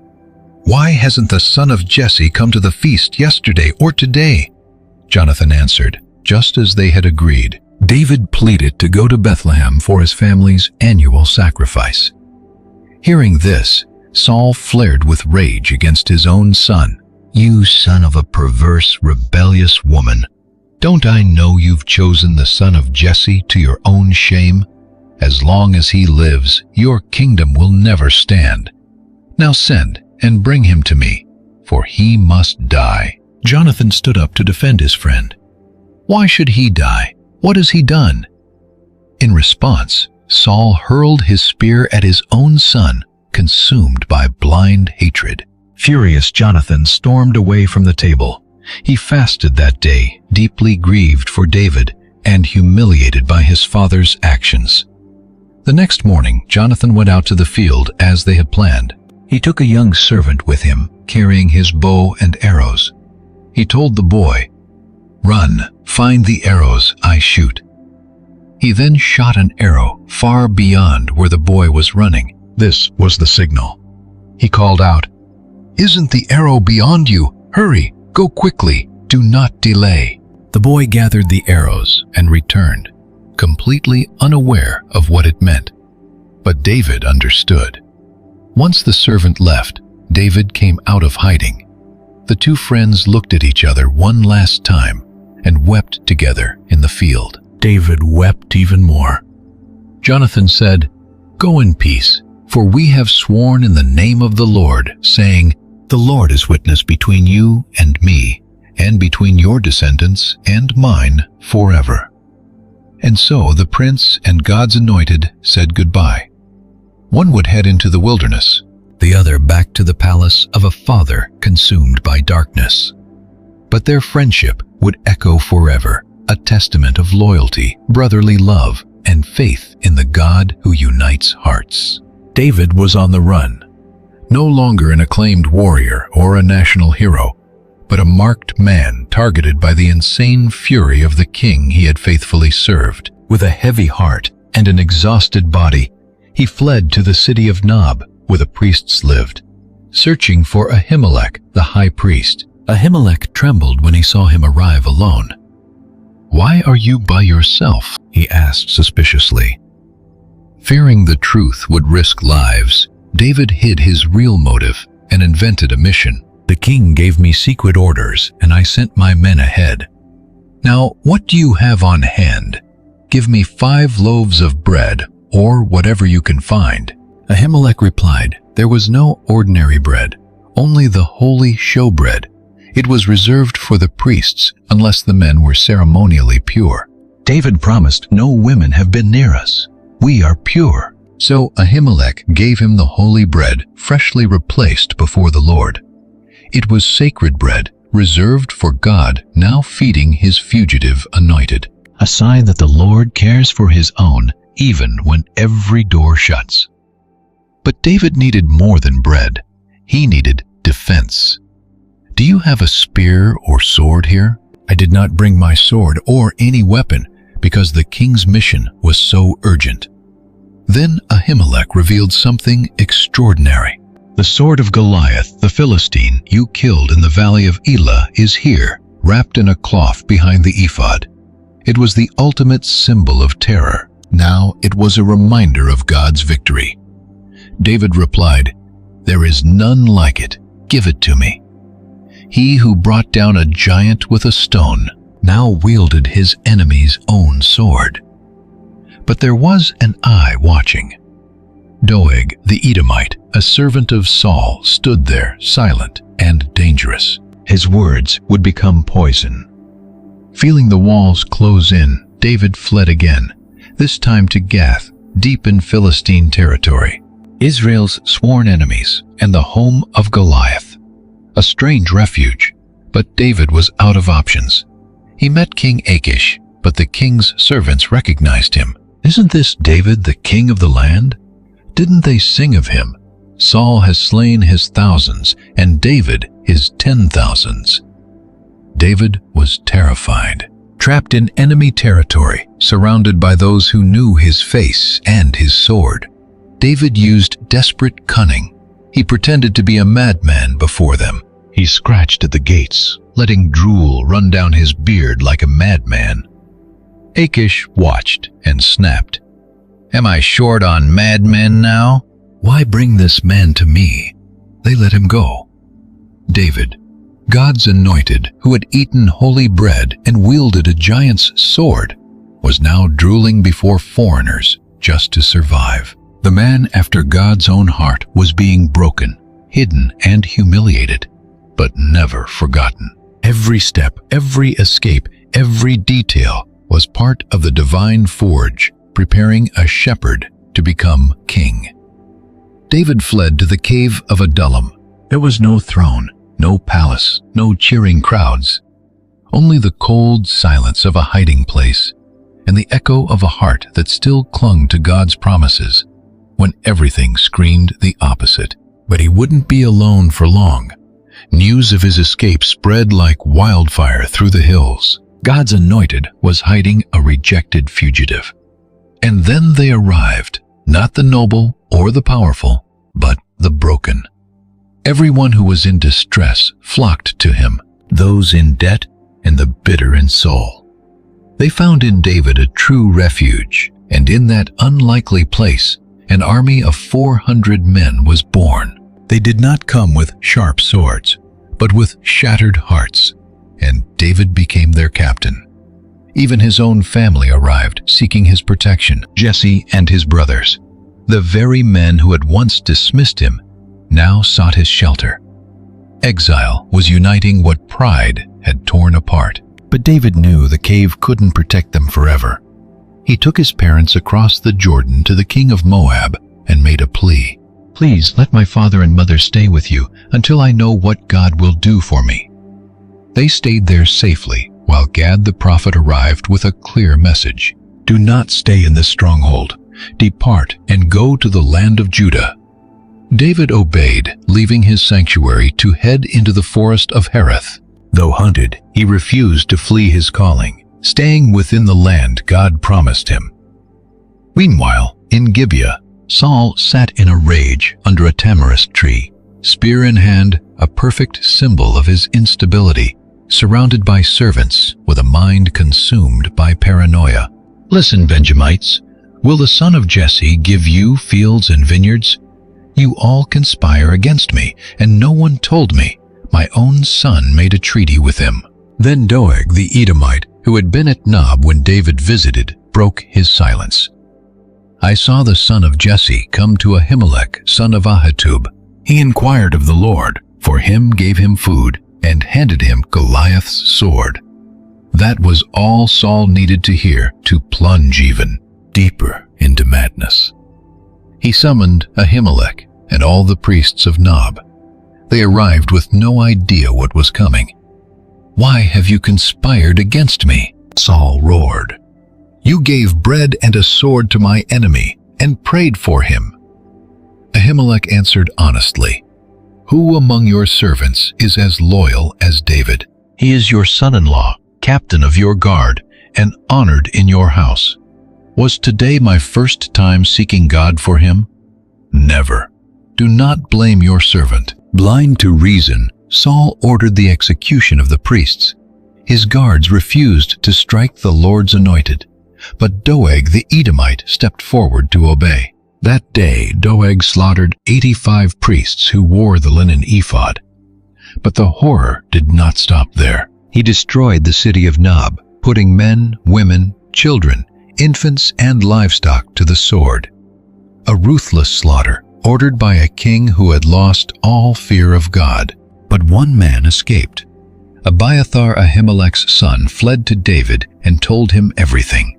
"Why hasn't the son of Jesse come to the feast yesterday or today?" Jonathan answered, just as they had agreed. David pleaded to go to Bethlehem for his family's annual sacrifice. Hearing this, Saul flared with rage against his own son. "You son of a perverse, rebellious woman! Don't I know you've chosen the son of Jesse to your own shame? As long as he lives, your kingdom will never stand. Now send and bring him to me, for he must die." Jonathan stood up to defend his friend. "Why should he die? What has he done?" In response, Saul hurled his spear at his own son, consumed by blind hatred. Furious, Jonathan stormed away from the table. He fasted that day, deeply grieved for David and humiliated by his father's actions. The next morning, Jonathan went out to the field as they had planned. He took a young servant with him, carrying his bow and arrows. He told the boy, "Run, find the arrows I shoot." He then shot an arrow far beyond where the boy was running. This was the signal. He called out, "Isn't the arrow beyond you? Hurry, go quickly, do not delay." The boy gathered the arrows and returned, completely unaware of what it meant. But David understood. Once the servant left, David came out of hiding. The two friends looked at each other one last time and wept together in the field. David wept even more. Jonathan said, "Go in peace, for we have sworn in the name of the Lord, saying, 'The Lord is witness between you and me, and between your descendants and mine forever.'" And so the prince and God's anointed said goodbye. One would head into the wilderness, the other back to the palace of a father consumed by darkness. But their friendship would echo forever, a testament of loyalty, brotherly love, and faith in the God who unites hearts. David was on the run, no longer an acclaimed warrior or a national hero, but a marked man targeted by the insane fury of the king he had faithfully served. With a heavy heart and an exhausted body, he fled to the city of Nob, where the priests lived, searching for Ahimelech, the high priest. Ahimelech trembled when he saw him arrive alone. "Why are you by yourself?" he asked suspiciously. Fearing the truth would risk lives, David hid his real motive and invented a mission. "The king gave me secret orders, and I sent my men ahead. Now, what do you have on hand? Give me 5 loaves of bread, or whatever you can find." Ahimelech replied, "There was no ordinary bread, only the holy showbread. It was reserved for the priests unless the men were ceremonially pure. David promised, 'No women have been near us. We are pure.'" So Ahimelech gave him the holy bread, freshly replaced before the Lord. It was sacred bread, reserved for God, now feeding his fugitive anointed. A sign that the Lord cares for his own, even when every door shuts. But David needed more than bread. He needed defense. "Do you have a spear or sword here?" "I did not bring my sword or any weapon, because the king's mission was so urgent." Then Ahimelech revealed something extraordinary. "The sword of Goliath, the Philistine, you killed in the valley of Elah, is here, wrapped in a cloth behind the ephod." It was the ultimate symbol of terror. Now it was a reminder of God's victory. David replied, "There is none like it. Give it to me." He who brought down a giant with a stone now wielded his enemy's own sword. But there was an eye watching. Doeg the Edomite, a servant of Saul, stood there, silent and dangerous. His words would become poison. Feeling the walls close in, David fled again, this time to Gath, deep in Philistine territory, Israel's sworn enemies and the home of Goliath. A strange refuge, but David was out of options. He met King Achish, but the king's servants recognized him. "Isn't this David, the king of the land? Didn't they sing of him? Saul has slain his thousands, and David his 10,000s. David was terrified. Trapped in enemy territory, surrounded by those who knew his face and his sword, David used desperate cunning. He pretended to be a madman before them. He scratched at the gates, letting drool run down his beard like a madman. Achish watched and snapped, "Am I short on madmen now? Why bring this man to me?" They let him go. David, God's anointed, who had eaten holy bread and wielded a giant's sword, was now drooling before foreigners just to survive. The man after God's own heart was being broken, hidden, and humiliated, but never forgotten. Every step, every escape, every detail was part of the divine forge, preparing a shepherd to become king. David fled to the cave of Adullam. There was no throne, no palace, no cheering crowds, only the cold silence of a hiding place and the echo of a heart that still clung to God's promises when everything screamed the opposite. But he wouldn't be alone for long. News of his escape spread like wildfire through the hills. God's anointed was hiding a rejected fugitive. And then they arrived, not the noble or the powerful, but the broken. Everyone who was in distress flocked to him, those in debt and the bitter in soul. They found in David a true refuge, and in that unlikely place, an army of 400 men was born. They did not come with sharp swords, but with shattered hearts, and David became their captain. Even his own family arrived, seeking his protection. Jesse and his brothers, the very men who had once dismissed him, now sought his shelter. Exile was uniting what pride had torn apart. But David knew the cave couldn't protect them forever. He took his parents across the Jordan to the king of Moab and made a plea. "Please let my father and mother stay with you until I know what God will do for me." They stayed there safely while Gad the prophet arrived with a clear message. "Do not stay in this stronghold. Depart and go to the land of Judah." David obeyed, leaving his sanctuary to head into the forest of Hereth. Though hunted, he refused to flee his calling, staying within the land God promised him. Meanwhile, in Gibeah, Saul sat in a rage under a tamarisk tree, spear in hand, a perfect symbol of his instability, surrounded by servants with a mind consumed by paranoia. "Listen, Benjamites, will the son of Jesse give you fields and vineyards? You all conspire against me, and no one told me. My own son made a treaty with him." Then Doeg the Edomite, who had been at Nob when David visited, broke his silence. "I saw the son of Jesse come to Ahimelech, son of Ahitub. He inquired of the Lord, for him gave him food, and handed him Goliath's sword." That was all Saul needed to hear to plunge even deeper into madness. He summoned Ahimelech and all the priests of Nob. They arrived with no idea what was coming. "Why have you conspired against me?" Saul roared. "You gave bread and a sword to my enemy and prayed for him." Ahimelech answered honestly, "Who among your servants is as loyal as David? He is your son-in-law, captain of your guard, and honored in your house. Was today my first time seeking God for him? Never. Do not blame your servant." Blind to reason, Saul ordered the execution of the priests. His guards refused to strike the Lord's anointed, but Doeg the Edomite stepped forward to obey. That day Doeg slaughtered 85 priests who wore the linen ephod. But the horror did not stop there. He destroyed the city of Nob, putting men, women, children, infants, and livestock to the sword. A ruthless slaughter, ordered by a king who had lost all fear of God. But one man escaped. Abiathar, Ahimelech's son, fled to David and told him everything.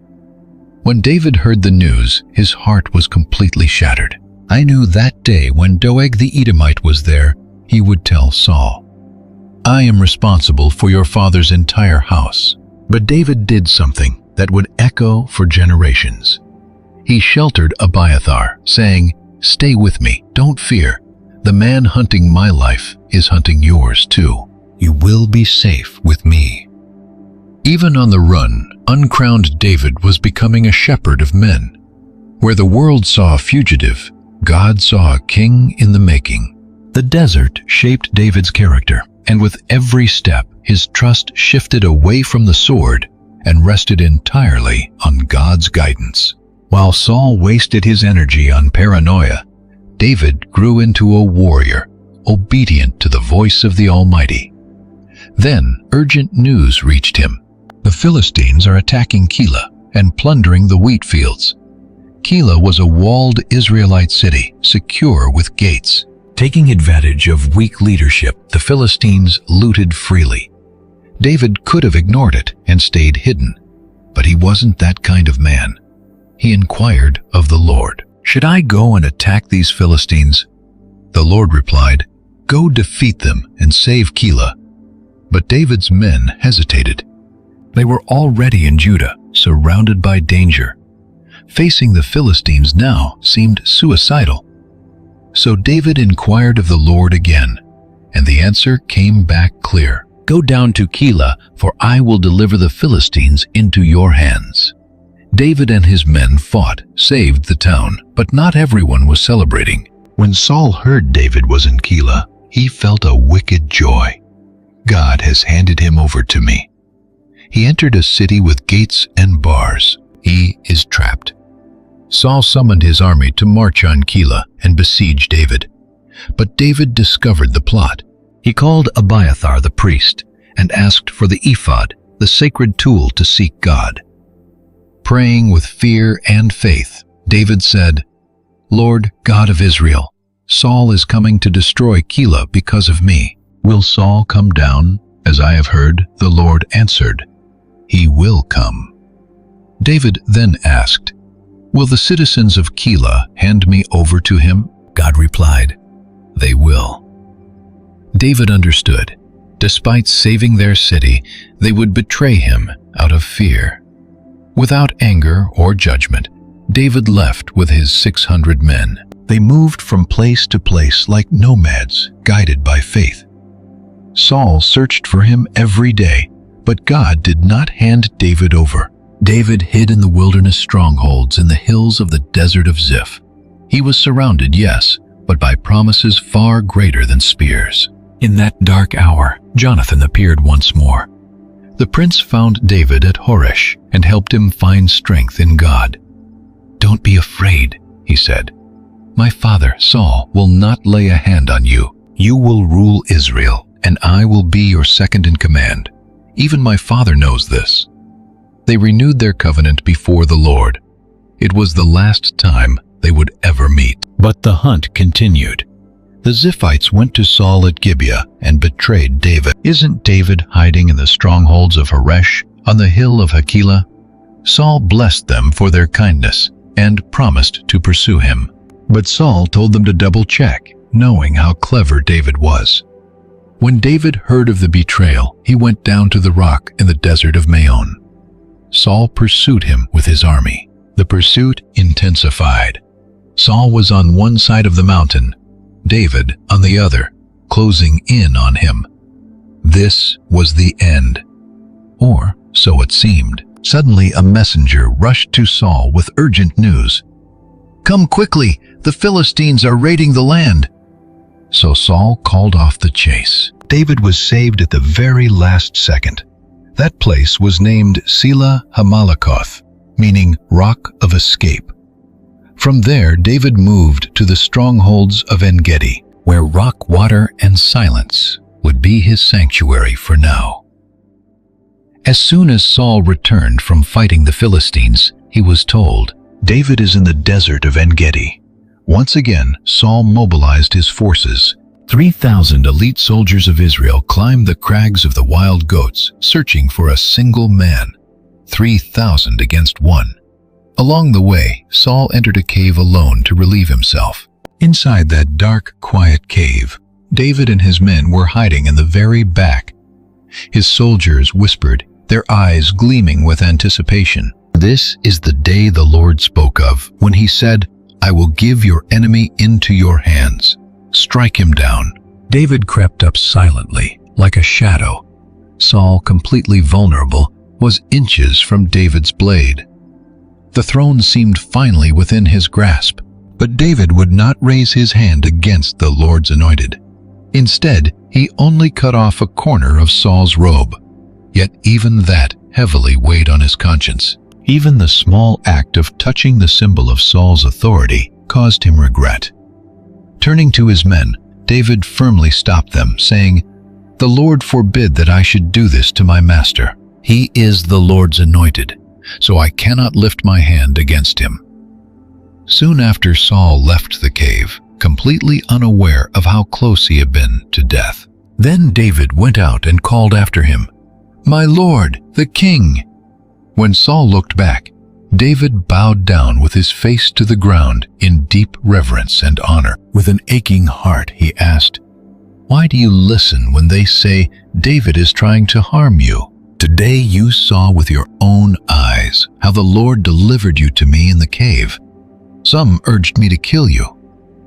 When David heard the news, his heart was completely shattered. I knew that day when Doeg the Edomite was there, he would tell Saul, "I am responsible for your father's entire house." But David did something that would echo for generations. He sheltered Abiathar, saying, "Stay with me, don't fear. The man hunting my life is hunting yours too. You will be safe with me." Even on the run, uncrowned David was becoming a shepherd of men. Where the world saw a fugitive, God saw a king in the making. The desert shaped David's character, and with every step, his trust shifted away from the sword and rested entirely on God's guidance. While Saul wasted his energy on paranoia, David grew into a warrior, obedient to the voice of the Almighty. Then urgent news reached him. The Philistines are attacking Keilah and plundering the wheat fields. Keilah was a walled Israelite city, secure with gates. Taking advantage of weak leadership, the Philistines looted freely. David could have ignored it and stayed hidden, but he wasn't that kind of man. He inquired of the Lord, "Should I go and attack these Philistines?" The Lord replied, "Go defeat them and save Keilah." But David's men hesitated. They were already in Judah, surrounded by danger. Facing the Philistines now seemed suicidal. So David inquired of the Lord again, and the answer came back clear. "Go down to Keilah, for I will deliver the Philistines into your hands." David and his men fought, saved the town, but not everyone was celebrating. When Saul heard David was in Keilah, he felt a wicked joy. "God has handed him over to me." He entered a city with gates and bars. He is trapped. Saul summoned his army to march on Keilah and besiege David. But David discovered the plot. He called Abiathar the priest and asked for the ephod, the sacred tool to seek God. Praying with fear and faith, David said, "Lord God of Israel, Saul is coming to destroy Keilah because of me. Will Saul come down, as I have heard?" The Lord answered, "He will come." David then asked, "Will the citizens of Keilah hand me over to him?" God replied, "They will." David understood. Despite saving their city, they would betray him out of fear. Without anger or judgment, David left with his 600 men. They moved from place to place like nomads, guided by faith. Saul searched for him every day, but God did not hand David over. David hid in the wilderness strongholds in the hills of the desert of Ziph. He was surrounded, yes, but by promises far greater than spears. In that dark hour, Jonathan appeared once more. The prince found David at Horesh and helped him find strength in God. "Don't be afraid," he said. "My father, Saul, will not lay a hand on you. You will rule Israel, and I will be your second in command. Even my father knows this." They renewed their covenant before the Lord. It was the last time they would ever meet. But the hunt continued. The Ziphites went to Saul at Gibeah and betrayed David. "Isn't David hiding in the strongholds of Horesh on the hill of Hakilah?" Saul blessed them for their kindness and promised to pursue him. But Saul told them to double-check, knowing how clever David was. When David heard of the betrayal, he went down to the rock in the desert of Maon. Saul pursued him with his army. The pursuit intensified. Saul was on one side of the mountain, David on the other, closing in on him. This was the end. Or so it seemed. Suddenly a messenger rushed to Saul with urgent news. "Come quickly, the Philistines are raiding the land." So Saul called off the chase. David was saved at the very last second. That place was named Selah Hamalakoth, meaning Rock of Escape. From there, David moved to the strongholds of En-Gedi, where rock water and silence would be his sanctuary for now. As soon as Saul returned from fighting the Philistines, he was told, "David is in the desert of En-Gedi." Once again, Saul mobilized his forces. 3,000 elite soldiers of Israel climbed the crags of the wild goats, searching for a single man. 3,000 against one. Along the way, Saul entered a cave alone to relieve himself. Inside that dark, quiet cave, David and his men were hiding in the very back. His soldiers whispered, their eyes gleaming with anticipation. "This is the day the Lord spoke of, when he said, 'I will give your enemy into your hands. Strike him down.'" David crept up silently, like a shadow. Saul, completely vulnerable, was inches from David's blade. The throne seemed finally within his grasp, but David would not raise his hand against the Lord's anointed. Instead, he only cut off a corner of Saul's robe. Yet even that heavily weighed on his conscience. Even the small act of touching the symbol of Saul's authority caused him regret. Turning to his men, David firmly stopped them, saying, "The Lord forbid that I should do this to my master. He is the Lord's anointed, so I cannot lift my hand against him." Soon after, Saul left the cave, completely unaware of how close he had been to death. Then David went out and called after him, "My lord, the king!" When Saul looked back, David bowed down with his face to the ground in deep reverence and honor. With an aching heart, he asked, "Why do you listen when they say David is trying to harm you?" Today you saw with your own eyes how the Lord delivered you to me in the cave. Some urged me to kill you,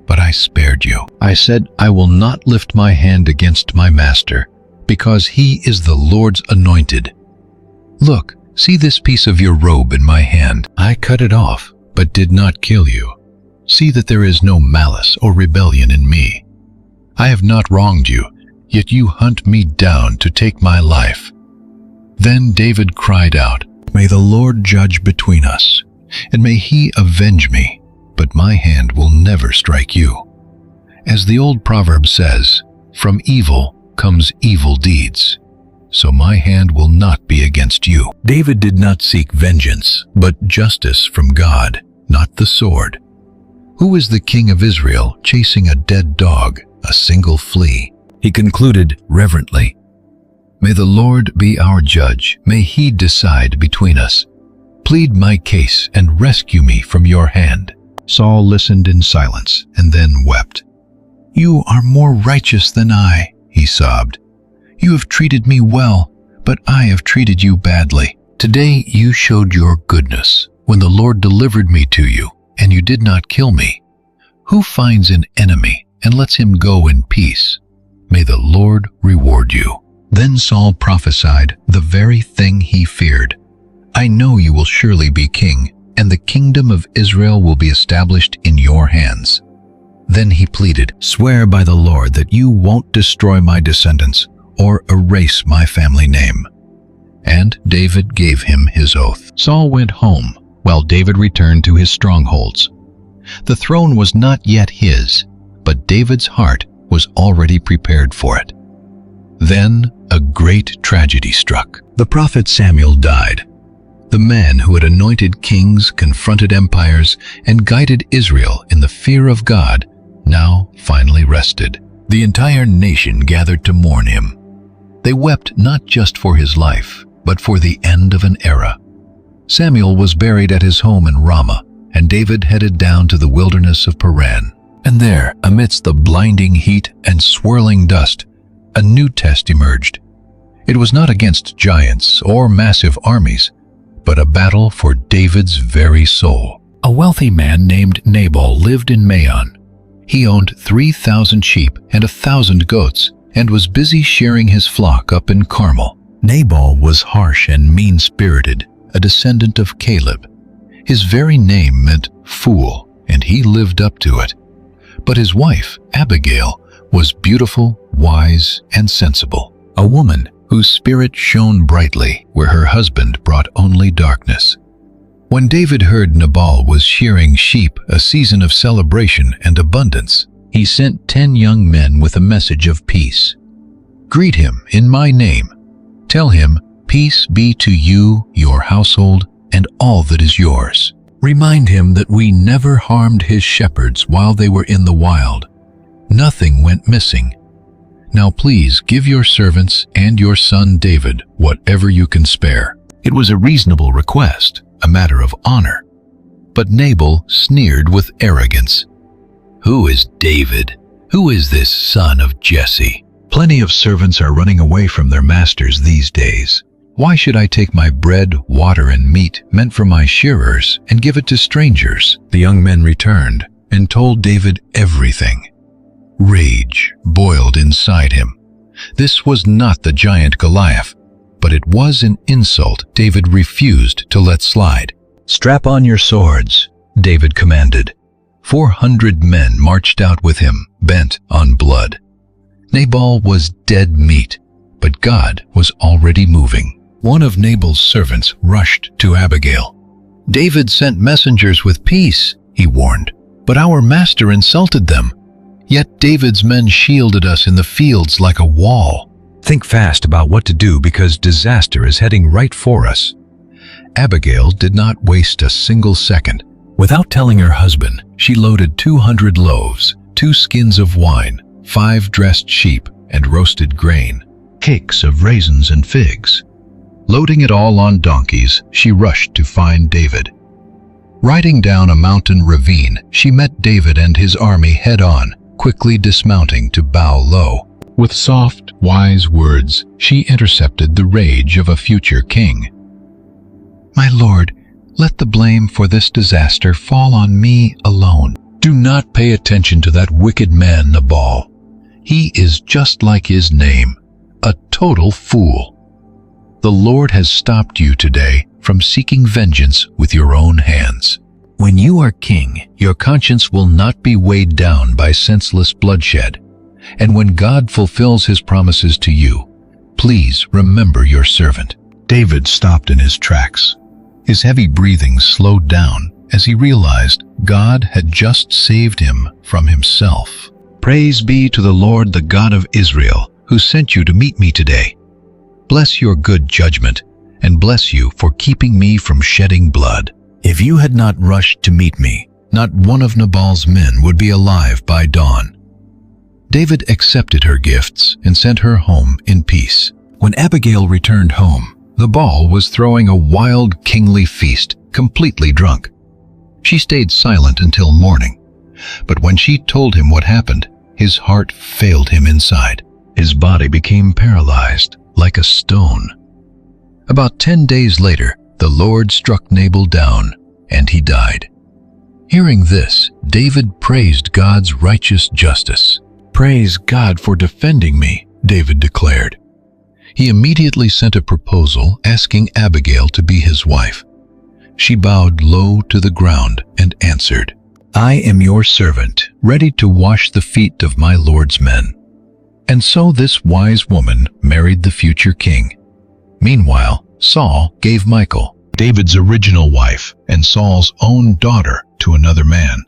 but I spared you. I said, I will not lift my hand against my master, because he is the Lord's anointed. Look, see this piece of your robe in my hand. I cut it off, but did not kill you. See that there is no malice or rebellion in me. I have not wronged you, yet you hunt me down to take my life. Then David cried out, May the Lord judge between us, and may he avenge me, but my hand will never strike you. As the old proverb says, from evil comes evil deeds, so my hand will not be against you. David did not seek vengeance, but justice from God, not the sword. Who is the king of Israel chasing a dead dog, a single flea? He concluded reverently, May the Lord be our judge. May he decide between us. Plead my case and rescue me from your hand. Saul listened in silence and then wept. You are more righteous than I, he sobbed. You have treated me well, but I have treated you badly. Today you showed your goodness when the Lord delivered me to you, and you did not kill me. Who finds an enemy and lets him go in peace? May the Lord reward you. Then Saul prophesied the very thing he feared. I know you will surely be king, and the kingdom of Israel will be established in your hands. Then he pleaded, Swear by the Lord that you won't destroy my descendants or erase my family name. And David gave him his oath. Saul went home, while David returned to his strongholds. The throne was not yet his, but David's heart was already prepared for it. Then a great tragedy struck. The prophet Samuel died. The man who had anointed kings, confronted empires, and guided Israel in the fear of God now finally rested. The entire nation gathered to mourn him. They wept not just for his life, but for the end of an era. Samuel was buried at his home in Ramah, and David headed down to the wilderness of Paran. And there, amidst the blinding heat and swirling dust, a new test emerged. It was not against giants or massive armies, but a battle for David's very soul. A wealthy man named Nabal lived in Maon. He owned 3,000 sheep and 1,000 goats, and was busy shearing his flock up in Carmel. Nabal was harsh and mean-spirited, a descendant of Caleb. His very name meant fool, and he lived up to it. But his wife, Abigail, was beautiful, wise, and sensible, a woman whose spirit shone brightly where her husband brought only darkness. When David heard Nabal was shearing sheep, a season of celebration and abundance, he sent 10 young men with a message of peace. Greet him in my name. Tell him, peace be to you, your household, and all that is yours. Remind him that we never harmed his shepherds while they were in the wild. Nothing went missing. Now please give your servants and your son David whatever you can spare. It was a reasonable request, a matter of honor. But Nabal sneered with arrogance. Who is David? Who is this son of Jesse? Plenty of servants are running away from their masters these days. Why should I take my bread, water, and meat meant for my shearers and give it to strangers? The young men returned and told David everything. Rage boiled inside him. This was not the giant Goliath, but it was an insult David refused to let slide. Strap on your swords, David commanded. 400 men marched out with him, bent on blood. Nabal was dead meat, but God was already moving. One of Nabal's servants rushed to Abigail. David sent messengers with peace, he warned, but our master insulted them. Yet David's men shielded us in the fields like a wall. Think fast about what to do because disaster is heading right for us. Abigail did not waste a single second. Without telling her husband, she loaded 200 loaves, 2 skins of wine, 5 dressed sheep, and roasted grain, cakes of raisins and figs. Loading it all on donkeys, she rushed to find David. Riding down a mountain ravine, she met David and his army head-on, quickly dismounting to bow low. With soft, wise words, she intercepted the rage of a future king. "My lord, let the blame for this disaster fall on me alone. Do not pay attention to that wicked man, Nabal. He is just like his name, a total fool. The Lord has stopped you today from seeking vengeance with your own hands. When you are king, your conscience will not be weighed down by senseless bloodshed. And when God fulfills his promises to you, please remember your servant." David stopped in his tracks. His heavy breathing slowed down as he realized God had just saved him from himself. "Praise be to the Lord, the God of Israel, who sent you to meet me today. Bless your good judgment, and bless you for keeping me from shedding blood. If you had not rushed to meet me, not one of Nabal's men would be alive by dawn." David accepted her gifts and sent her home in peace. When Abigail returned home, Nabal was throwing a wild kingly feast, completely drunk. She stayed silent until morning, but when she told him what happened, his heart failed him inside. His body became paralyzed, like a stone. About 10 days later, the Lord struck Nabal down, and he died. Hearing this, David praised God's righteous justice. "Praise God for defending me," David declared. He immediately sent a proposal asking Abigail to be his wife. She bowed low to the ground and answered, "I am your servant, ready to wash the feet of my Lord's men." And so this wise woman married the future king. Meanwhile, Saul gave Michal, David's original wife and Saul's own daughter, to another man.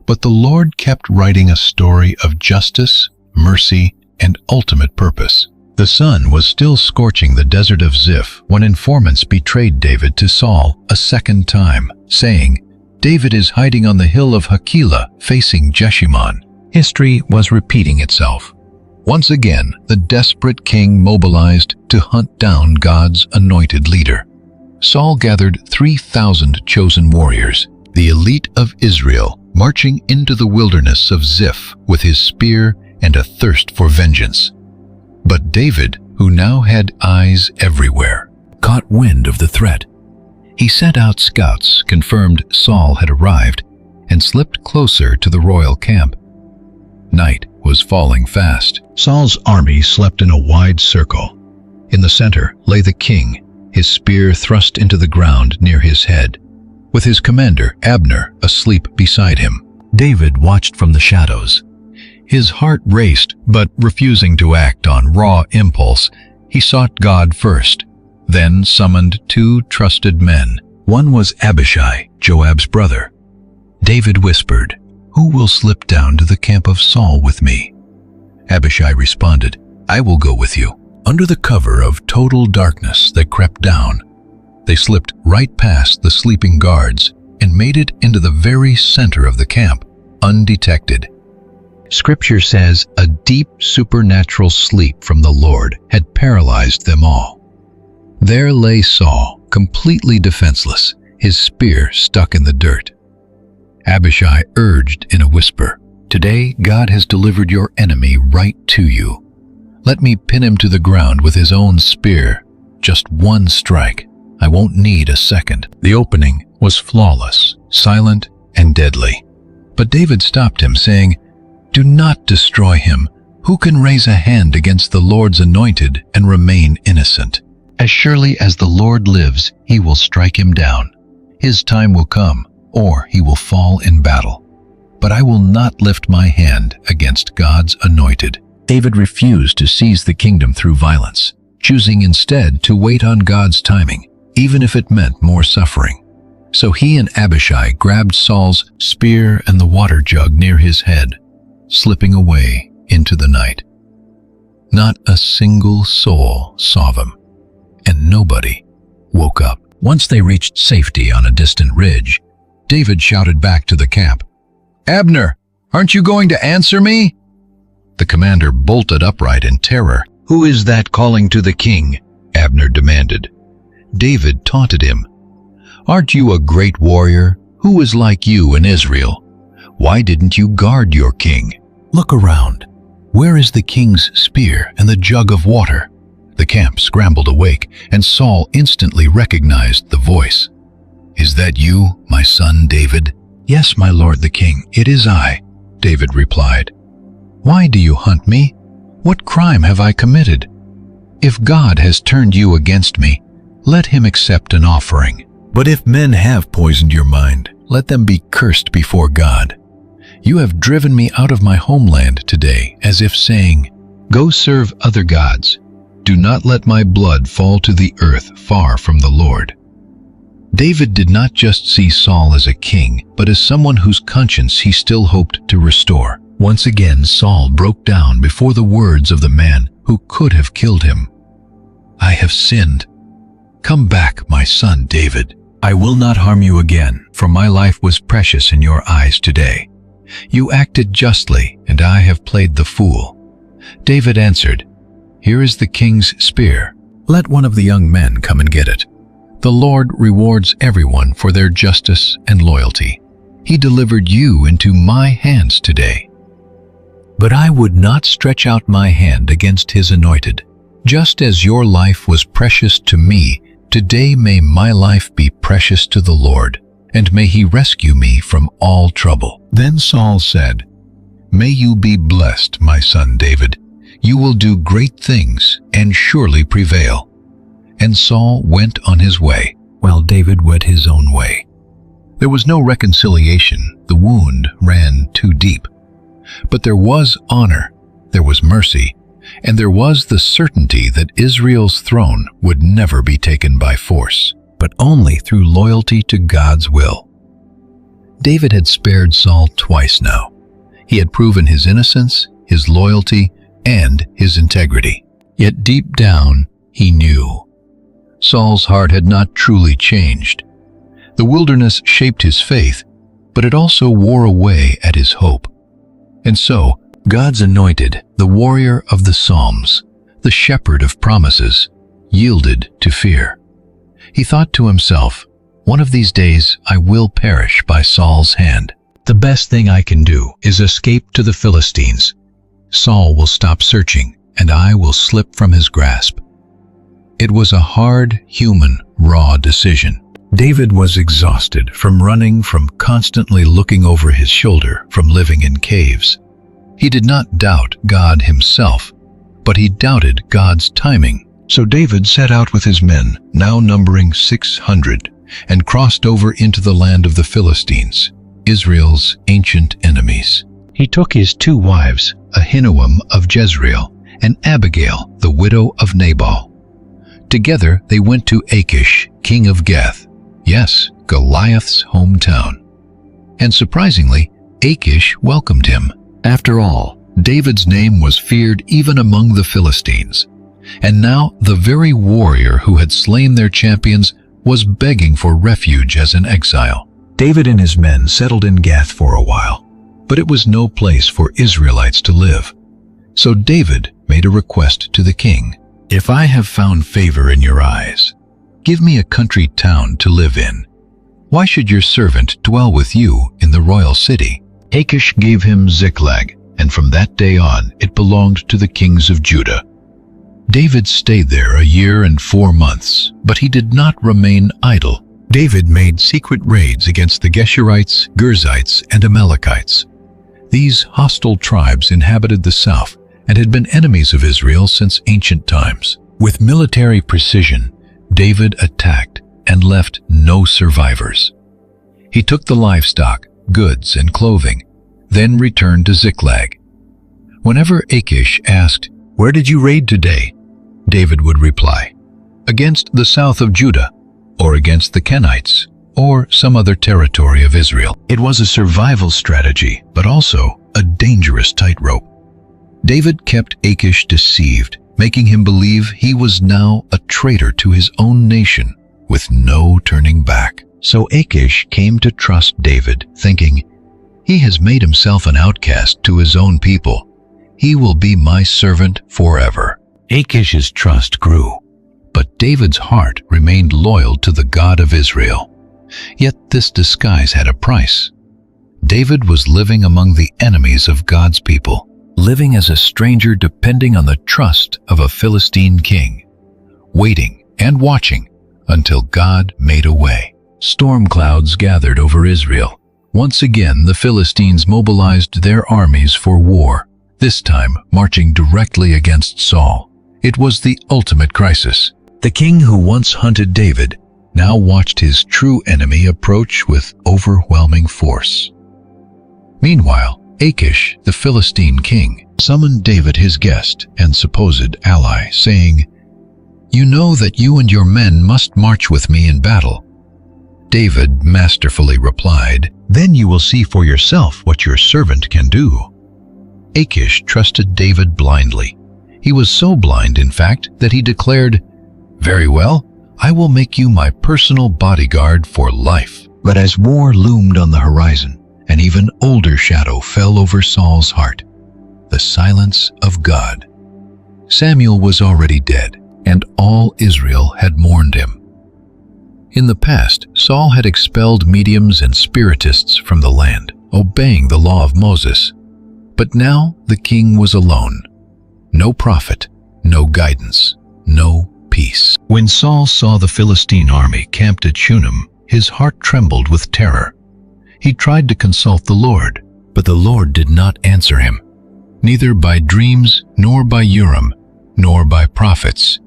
But the Lord kept writing a story of justice, mercy, and ultimate purpose. The sun was still scorching the desert of Ziph when informants betrayed David to Saul a second time, saying, "David is hiding on the hill of Hakilah, facing Jeshimon." History was repeating itself. Once again, the desperate king mobilized to hunt down God's anointed leader. Saul gathered 3,000 chosen warriors, the elite of Israel, marching into the wilderness of Ziph with his spear and a thirst for vengeance. But David, who now had eyes everywhere, caught wind of the threat. He sent out scouts, confirmed Saul had arrived, and slipped closer to the royal camp. Night was falling fast. Saul's army slept in a wide circle. In the center lay the king, his spear thrust into the ground near his head, with his commander, Abner, asleep beside him. David watched from the shadows. His heart raced, but refusing to act on raw impulse, he sought God first, then summoned 2 trusted men. One was Abishai, Joab's brother. David whispered, "Who will slip down to the camp of Saul with me?" Abishai responded, "I will go with you." Under the cover of total darkness that crept down, they slipped right past the sleeping guards and made it into the very center of the camp, undetected. Scripture says a deep supernatural sleep from the Lord had paralyzed them all. There lay Saul, completely defenseless, his spear stuck in the dirt. Abishai urged in a whisper, "Today God has delivered your enemy right to you. Let me pin him to the ground with his own spear. Just one strike. I won't need a second." The opening was flawless, silent, and deadly. But David stopped him, saying, "Do not destroy him. Who can raise a hand against the Lord's anointed and remain innocent? As surely as the Lord lives, he will strike him down. His time will come, or he will fall in battle. But I will not lift my hand against God's anointed." David refused to seize the kingdom through violence, choosing instead to wait on God's timing, even if it meant more suffering. So he and Abishai grabbed Saul's spear and the water jug near his head, slipping away into the night. Not a single soul saw them, and nobody woke up. Once they reached safety on a distant ridge, David shouted back to the camp, "Abner, aren't you going to answer me?" The commander bolted upright in terror. "Who is that calling to the king?" Abner demanded. David taunted him. "Aren't you a great warrior? Who is like you in Israel? Why didn't you guard your king? Look around. "Where is the king's spear and the jug of water?" The camp scrambled awake, and Saul instantly recognized the voice. "Is that you, my son David?" "Yes, my lord the king, it is I," David replied. "Why do you hunt me? What crime have I committed? If God has turned you against me, let him accept an offering. But if men have poisoned your mind, let them be cursed before God. You have driven me out of my homeland today, as if saying, 'Go serve other gods. Do not let my blood fall to the earth far from the Lord.'" David did not just see Saul as a king, but as someone whose conscience he still hoped to restore. Once again, Saul broke down before the words of the man who could have killed him. "I have sinned. Come back, my son David. I will not harm you again, for my life was precious in your eyes today. You acted justly, and I have played the fool." David answered, "Here is the king's spear. Let one of the young men come and get it. The Lord rewards everyone for their justice and loyalty. He delivered you into my hands today. But I would not stretch out my hand against his anointed. Just as your life was precious to me, today may my life be precious to the Lord, and may he rescue me from all trouble." Then Saul said, "May you be blessed, my son David. You will do great things and surely prevail." And Saul went on his way, while David went his own way. There was no reconciliation. The wound ran too deep. But there was honor, there was mercy, and there was the certainty that Israel's throne would never be taken by force, but only through loyalty to God's will. David had spared Saul twice now. He had proven his innocence, his loyalty, and his integrity. Yet deep down, he knew Saul's heart had not truly changed. The wilderness shaped his faith, but it also wore away at his hope. And so, God's anointed, the warrior of the Psalms, the shepherd of promises, yielded to fear. He thought to himself, "One of these days I will perish by Saul's hand. The best thing I can do is escape to the Philistines. Saul will stop searching, and I will slip from his grasp." It was a hard, human, raw decision. David was exhausted from running, from constantly looking over his shoulder, from living in caves. He did not doubt God himself, but he doubted God's timing. So David set out with his men, now numbering 600, and crossed over into the land of the Philistines, Israel's ancient enemies. He took his 2 wives, Ahinoam of Jezreel and Abigail, the widow of Nabal. Together they went to Achish, king of Gath, yes, Goliath's hometown. And surprisingly, Achish welcomed him. After all, David's name was feared even among the Philistines. And now the very warrior who had slain their champions was begging for refuge as an exile. David and his men settled in Gath for a while, but it was no place for Israelites to live. So David made a request to the king. "If I have found favor in your eyes, give me a country town to live in. Why should your servant dwell with you in the royal city?" Achish gave him Ziklag, and from that day on it belonged to the kings of Judah. David stayed there 1 year and 4 months, but he did not remain idle. David made secret raids against the Geshurites, Girzites, and Amalekites. These hostile tribes inhabited the south and had been enemies of Israel since ancient times. With military precision, David attacked and left no survivors. He took the livestock, goods, and clothing, then returned to Ziklag. Whenever Achish asked, "Where did you raid today?" David would reply, "Against the south of Judah, or against the Kenites, or some other territory of Israel." It was a survival strategy, but also a dangerous tightrope. David kept Achish deceived, making him believe he was now a traitor to his own nation, with no turning back. So Achish came to trust David, thinking, "He has made himself an outcast to his own people. He will be my servant forever." Achish's trust grew, but David's heart remained loyal to the God of Israel. Yet this disguise had a price. David was living among the enemies of God's people, living as a stranger depending on the trust of a Philistine king, waiting and watching until God made a way. Storm clouds gathered over Israel. Once again, the Philistines mobilized their armies for war, this time marching directly against Saul. It was the ultimate crisis. The king who once hunted David now watched his true enemy approach with overwhelming force. Meanwhile, Achish, the Philistine king, summoned David, his guest and supposed ally, saying, "You know that you and your men must march with me in battle." David masterfully replied, "Then you will see for yourself what your servant can do." Achish trusted David blindly. He was so blind, in fact, that he declared, "Very well, I will make you my personal bodyguard for life." But as war loomed on the horizon, an even older shadow fell over Saul's heart: the silence of God. Samuel was already dead, and all Israel had mourned him. In the past, Saul had expelled mediums and spiritists from the land, obeying the law of Moses. But now the king was alone. No prophet, no guidance, no peace. When Saul saw the Philistine army camped at Shunem, his heart trembled with terror. He tried to consult the Lord, but the Lord did not answer him, neither by dreams, nor by Urim, nor by prophets.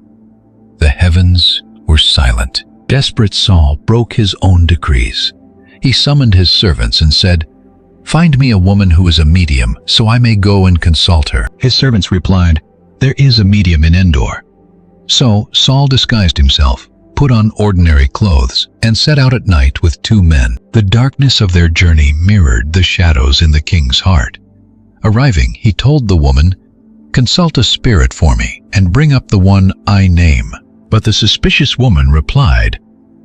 The heavens were silent. Desperate Saul broke his own decrees. He summoned his servants and said, "Find me a woman who is a medium, so I may go and consult her." His servants replied, "There is a medium in Endor." So Saul disguised himself, put on ordinary clothes, and set out at night with 2 men. The darkness of their journey mirrored the shadows in the king's heart. Arriving, he told the woman, "Consult a spirit for me, and bring up the one I name." But the suspicious woman replied,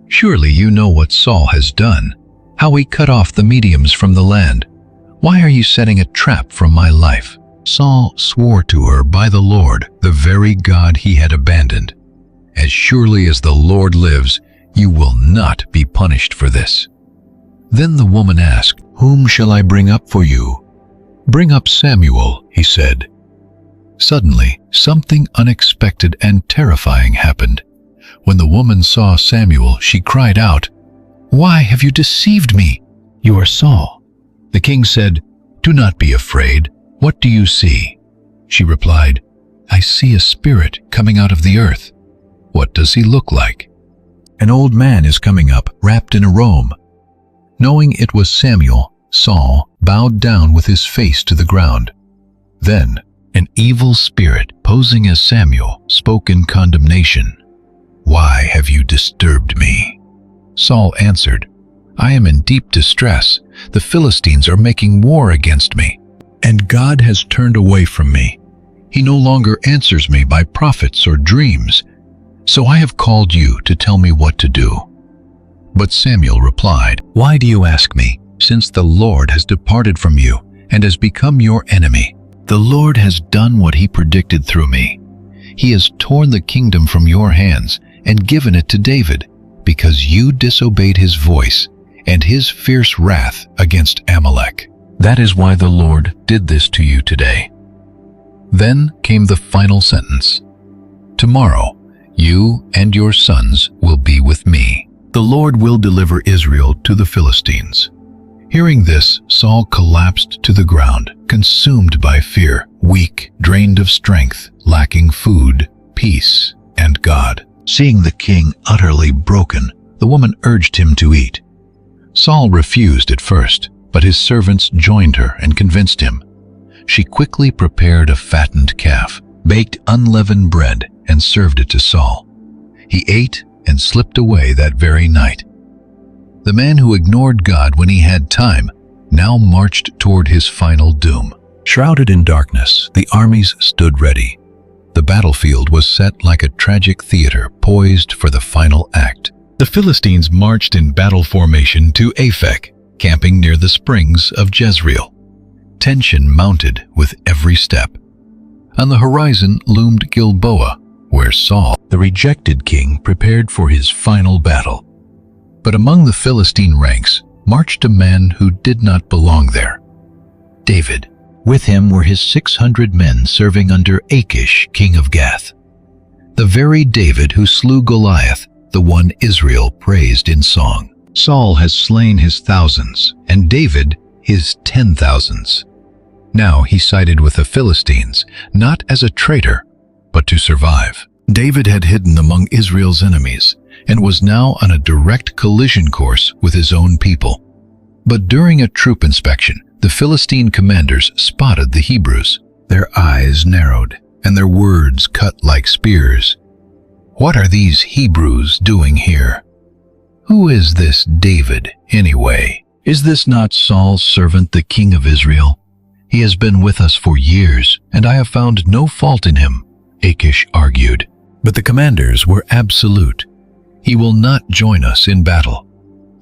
"Surely you know what Saul has done, how he cut off the mediums from the land. Why are you setting a trap for my life?" Saul swore to her by the Lord, the very God he had abandoned, "As surely as the Lord lives, you will not be punished for this." Then the woman asked, "Whom shall I bring up for you?" "Bring up Samuel," he said. Suddenly, something unexpected and terrifying happened. When the woman saw Samuel, she cried out, "Why have you deceived me? You are Saul." The king said, "Do not be afraid. What do you see?" She replied, "I see a spirit coming out of the earth." "What does he look like?" "An old man is coming up, wrapped in a robe." Knowing it was Samuel, Saul bowed down with his face to the ground. Then, an evil spirit, posing as Samuel, spoke in condemnation. "Why have you disturbed me?" Saul answered, "I am in deep distress. The Philistines are making war against me, and God has turned away from me. He no longer answers me by prophets or dreams. So I have called you to tell me what to do." But Samuel replied, "Why do you ask me, since the Lord has departed from you and has become your enemy? The Lord has done what he predicted through me. He has torn the kingdom from your hands and given it to David, because you disobeyed his voice and his fierce wrath against Amalek. That is why the Lord did this to you today." Then came the final sentence. "Tomorrow, you and your sons will be with me. The Lord will deliver Israel to the Philistines." Hearing this, Saul collapsed to the ground, consumed by fear, weak, drained of strength, lacking food, peace, and God. Seeing the king utterly broken, the woman urged him to eat. Saul refused at first, but his servants joined her and convinced him. She quickly prepared a fattened calf, baked unleavened bread, and served it to Saul. He ate and slipped away that very night. The man who ignored God when he had time now marched toward his final doom. Shrouded in darkness, the armies stood ready. The battlefield was set like a tragic theater poised for the final act. The Philistines marched in battle formation to Aphek, camping near the springs of Jezreel. Tension mounted with every step. On the horizon loomed Gilboa, where Saul, the rejected king, prepared for his final battle. But among the Philistine ranks marched a man who did not belong there. David, With him were his 600 men serving under Achish, king of Gath, the very David who slew Goliath, the one Israel praised in song. Saul has slain his thousands, and David his 10,000s. Now he sided with the Philistines, not as a traitor, but to survive. David had hidden among Israel's enemies, and was now on a direct collision course with his own people. But during a troop inspection, the Philistine commanders spotted the Hebrews. Their eyes narrowed, and their words cut like spears. "What are these Hebrews doing here? Who is this David, anyway? Is this not Saul's servant, the king of Israel? He has been with us for years, and I have found no fault in him," Achish argued. But the commanders were absolute. "He will not join us in battle.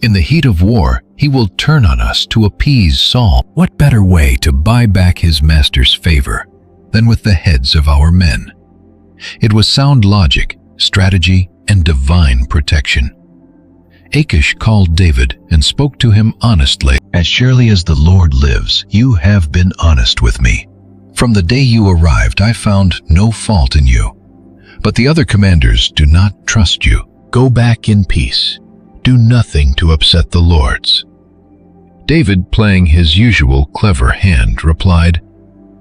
In the heat of war, he will turn on us to appease Saul." What better way to buy back his master's favor than with the heads of our men? It was sound logic, strategy, and divine protection. Achish called David and spoke to him honestly. "As surely as the Lord lives, you have been honest with me. From the day you arrived, I found no fault in you. But the other commanders do not trust you. Go back in peace. Do nothing to upset the lords." David, playing his usual clever hand, replied,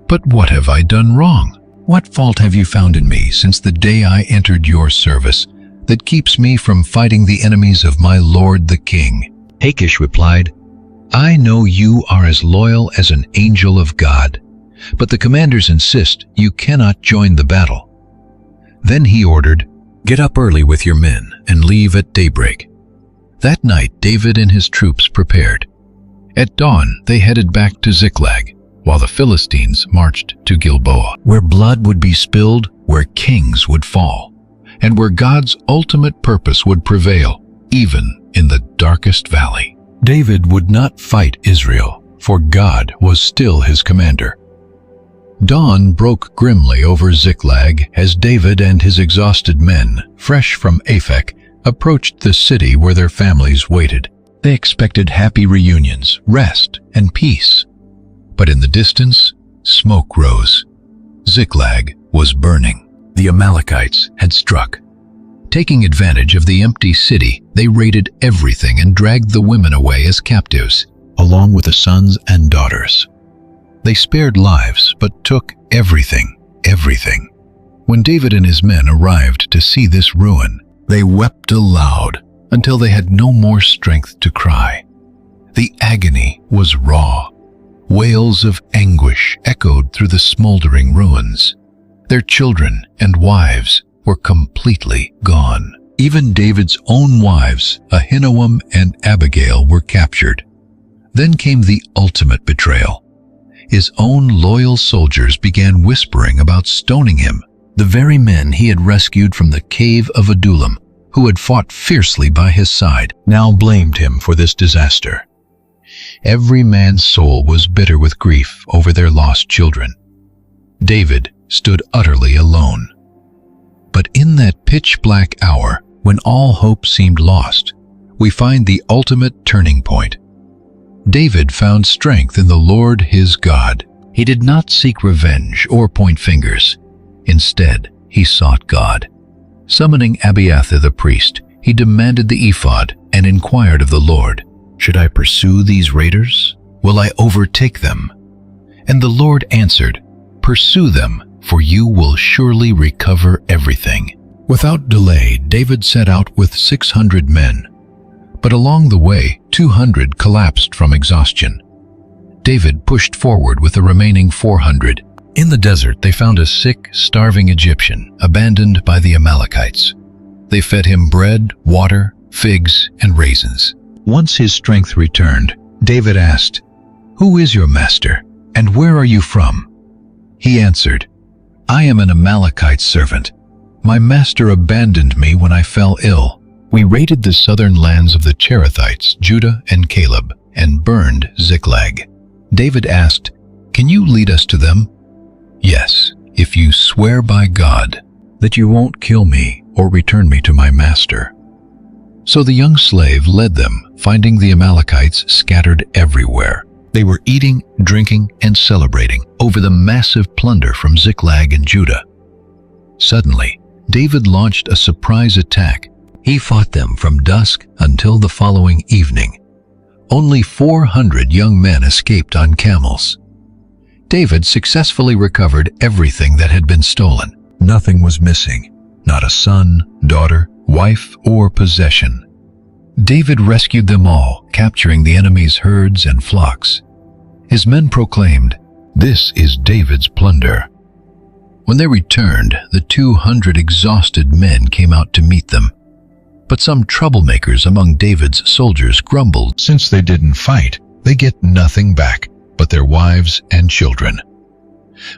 "But what have I done wrong? What fault have you found in me since the day I entered your service that keeps me from fighting the enemies of my lord the king?" Achish replied, "I know you are as loyal as an angel of God, but the commanders insist you cannot join the battle." Then he ordered, "Get up early with your men and leave at daybreak." That night David and his troops prepared. At dawn they headed back to Ziklag, while the Philistines marched to Gilboa, where blood would be spilled, where kings would fall, and where God's ultimate purpose would prevail, even in the darkest valley. David would not fight Israel, for God was still his commander. Dawn broke grimly over Ziklag as David and his exhausted men, fresh from Aphek, approached the city where their families waited. They expected happy reunions, rest, and peace. But in the distance, smoke rose. Ziklag was burning. The Amalekites had struck. Taking advantage of the empty city, they raided everything and dragged the women away as captives, along with the sons and daughters. They spared lives, but took everything. When David and his men arrived to see this ruin, they wept aloud until they had no more strength to cry. The agony was raw. Wails of anguish echoed through the smoldering ruins. Their children and wives were completely gone. Even David's own wives, Ahinoam and Abigail, were captured. Then came the ultimate betrayal. His own loyal soldiers began whispering about stoning him. The very men he had rescued from the cave of Adullam, who had fought fiercely by his side, now blamed him for this disaster. Every man's soul was bitter with grief over their lost children. David stood utterly alone. But in that pitch-black hour, when all hope seemed lost, we find the ultimate turning point. David found strength in the Lord his God. He did not seek revenge or point fingers. Instead, he sought God. Summoning Abiathar the priest, he demanded the ephod and inquired of the Lord, "Should I pursue these raiders? Will I overtake them?" And the Lord answered, "Pursue them, for you will surely recover everything." Without delay, David set out with 600 men. But along the way, 200 collapsed from exhaustion. David pushed forward with the remaining 400. In the desert, they found a sick, starving Egyptian, abandoned by the Amalekites. They fed him bread, water, figs, and raisins. Once his strength returned, David asked, "Who is your master, and where are you from?" He answered, "I am an Amalekite servant. My master abandoned me when I fell ill. We raided the southern lands of the Cherethites, Judah and Caleb, and burned Ziklag." David asked, "Can you lead us to them?" "Yes, if you swear by God that you won't kill me or return me to my master." So the young slave led them, finding the Amalekites scattered everywhere. They were eating, drinking, and celebrating over the massive plunder from Ziklag and Judah. Suddenly, David launched a surprise attack. He fought them from dusk until the following evening. Only 400 young men escaped on camels. David successfully recovered everything that had been stolen. Nothing was missing, not a son, daughter, wife, or possession. David rescued them all, capturing the enemy's herds and flocks. His men proclaimed, "This is David's plunder." When they returned, the 200 exhausted men came out to meet them. But some troublemakers among David's soldiers grumbled, since they didn't fight, they get nothing back but their wives and children.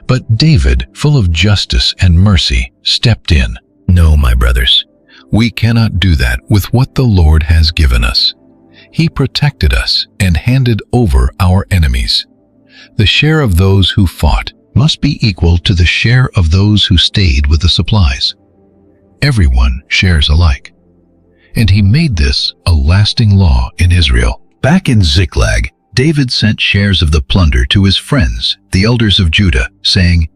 But David, full of justice and mercy, stepped in. "No, my brothers, we cannot do that with what the Lord has given us. He protected us and handed over our enemies. The share of those who fought must be equal to the share of those who stayed with the supplies. Everyone shares alike." And he made this a lasting law in Israel. Back in Ziklag, David sent shares of the plunder to his friends, the elders of Judah, saying,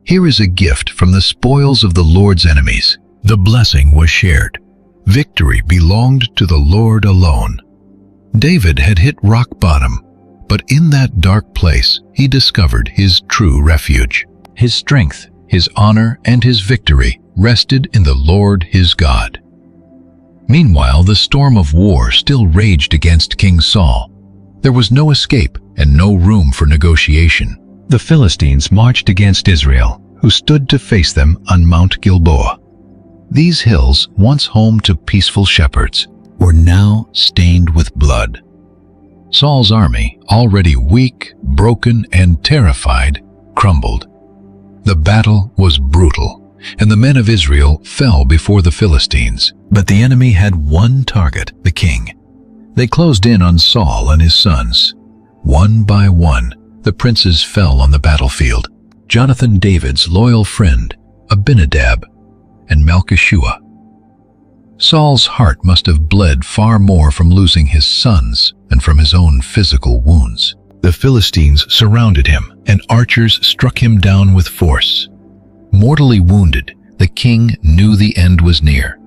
"Here is a gift from the spoils of the Lord's enemies." The blessing was shared. Victory belonged to the Lord alone. David had hit rock bottom, but in that dark place he discovered his true refuge. His strength, his honor, and his victory rested in the Lord his God. Meanwhile, the storm of war still raged against King Saul. There was no escape and no room for negotiation. The Philistines marched against Israel, who stood to face them on Mount Gilboa. These hills, once home to peaceful shepherds, were now stained with blood. Saul's army, already weak, broken, and terrified, crumbled. The battle was brutal, and the men of Israel fell before the Philistines. But the enemy had one target, the king. They closed in on Saul and his sons. One by one, the princes fell on the battlefield. Jonathan, David's loyal friend, Abinadab, and Malchishua. Saul's heart must have bled far more from losing his sons than from his own physical wounds. The Philistines surrounded him, and archers struck him down with force. Mortally wounded, the king knew the end was near.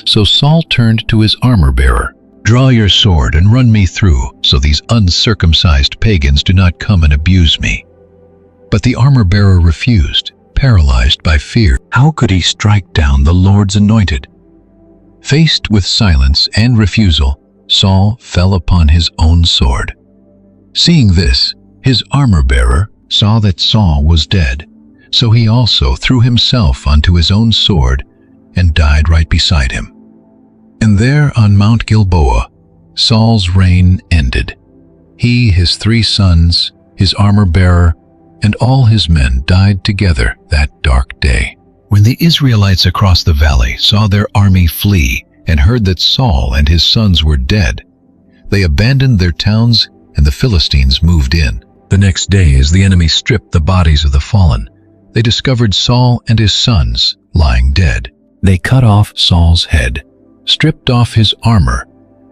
So Saul turned to his armor-bearer. "Draw your sword and run me through, so these uncircumcised pagans do not come and abuse me." But the armor-bearer refused, paralyzed by fear. How could he strike down the Lord's anointed? Faced with silence and refusal, Saul fell upon his own sword. Seeing this, his armor-bearer saw that Saul was dead, so he also threw himself onto his own sword and died right beside him. And there on Mount Gilboa, Saul's reign ended. He, his 3 sons, his armor-bearer, and all his men died together that dark day. When the Israelites across the valley saw their army flee and heard that Saul and his sons were dead, they abandoned their towns and the Philistines moved in. The next day, as the enemy stripped the bodies of the fallen, they discovered Saul and his sons lying dead. They cut off Saul's head, stripped off his armor,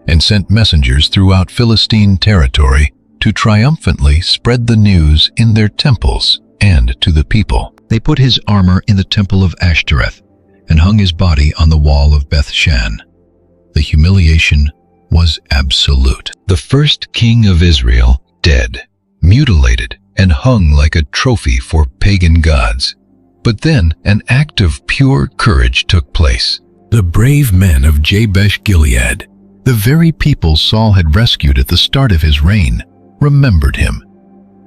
and sent messengers throughout Philistine territory to triumphantly spread the news in their temples and to the people. They put his armor in the temple of Ashtoreth and hung his body on the wall of Beth-shan. The humiliation was absolute. The first king of Israel dead, mutilated, and hung like a trophy for pagan gods. But then an act of pure courage took place. The brave men of Jabesh-Gilead, the very people Saul had rescued at the start of his reign, remembered him.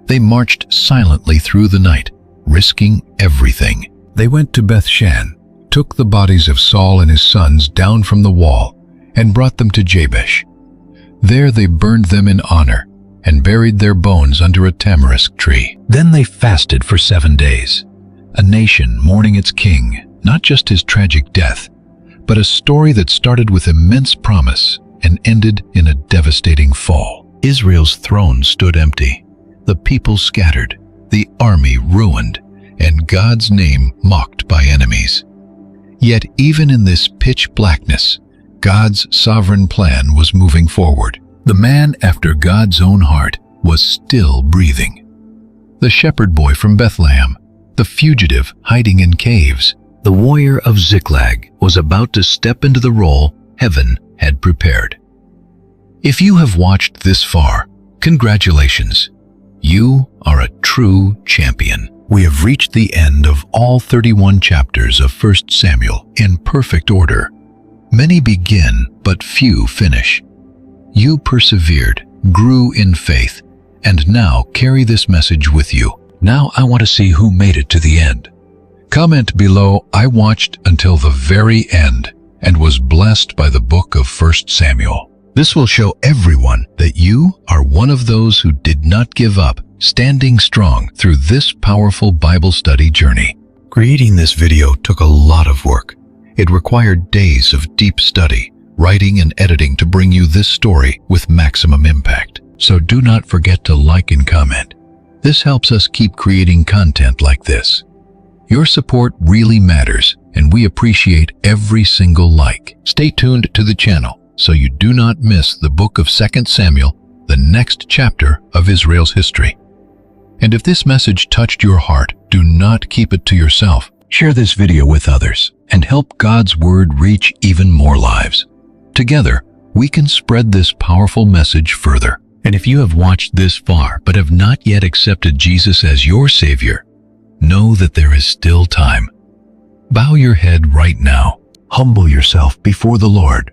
They marched silently through the night, risking everything. They went to Beth-shan, took the bodies of Saul and his sons down from the wall, and brought them to Jabesh. There they burned them in honor, and buried their bones under a tamarisk tree. Then they fasted for 7 days, a nation mourning its king, not just his tragic death, but a story that started with immense promise and ended in a devastating fall. Israel's throne stood empty, the people scattered, the army ruined, and God's name mocked by enemies. Yet even in this pitch blackness, God's sovereign plan was moving forward. The man after God's own heart, was still breathing. The shepherd boy from Bethlehem, the fugitive hiding in caves, the warrior of Ziklag was about to step into the role heaven had prepared. If you have watched this far, congratulations. You are a true champion. We have reached the end of all 31 chapters of 1 Samuel in perfect order. Many begin, but few finish. You persevered, grew in faith, and now carry this message with you. Now I want to see who made it to the end. Comment below, I watched until the very end and was blessed by the book of 1 Samuel. This will show everyone that you are one of those who did not give up, standing strong through this powerful Bible study journey. Creating this video took a lot of work. It required days of deep study, writing and editing to bring you this story with maximum impact. So do not forget to like and comment. This helps us keep creating content like this. Your support really matters, and we appreciate every single like. Stay tuned to the channel so you do not miss the book of 2 Samuel, the next chapter of Israel's history. And if this message touched your heart, do not keep it to yourself. Share this video with others and help God's word reach even more lives. Together, we can spread this powerful message further. And if you have watched this far but have not yet accepted Jesus as your Savior, know that there is still time. Bow your head right now. Humble yourself before the Lord.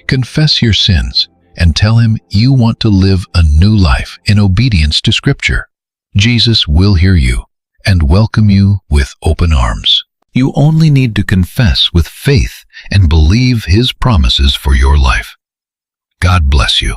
Confess your sins and tell Him you want to live a new life in obedience to Scripture. Jesus will hear you and welcome you with open arms. You only need to confess with faith and believe His promises for your life. God bless you.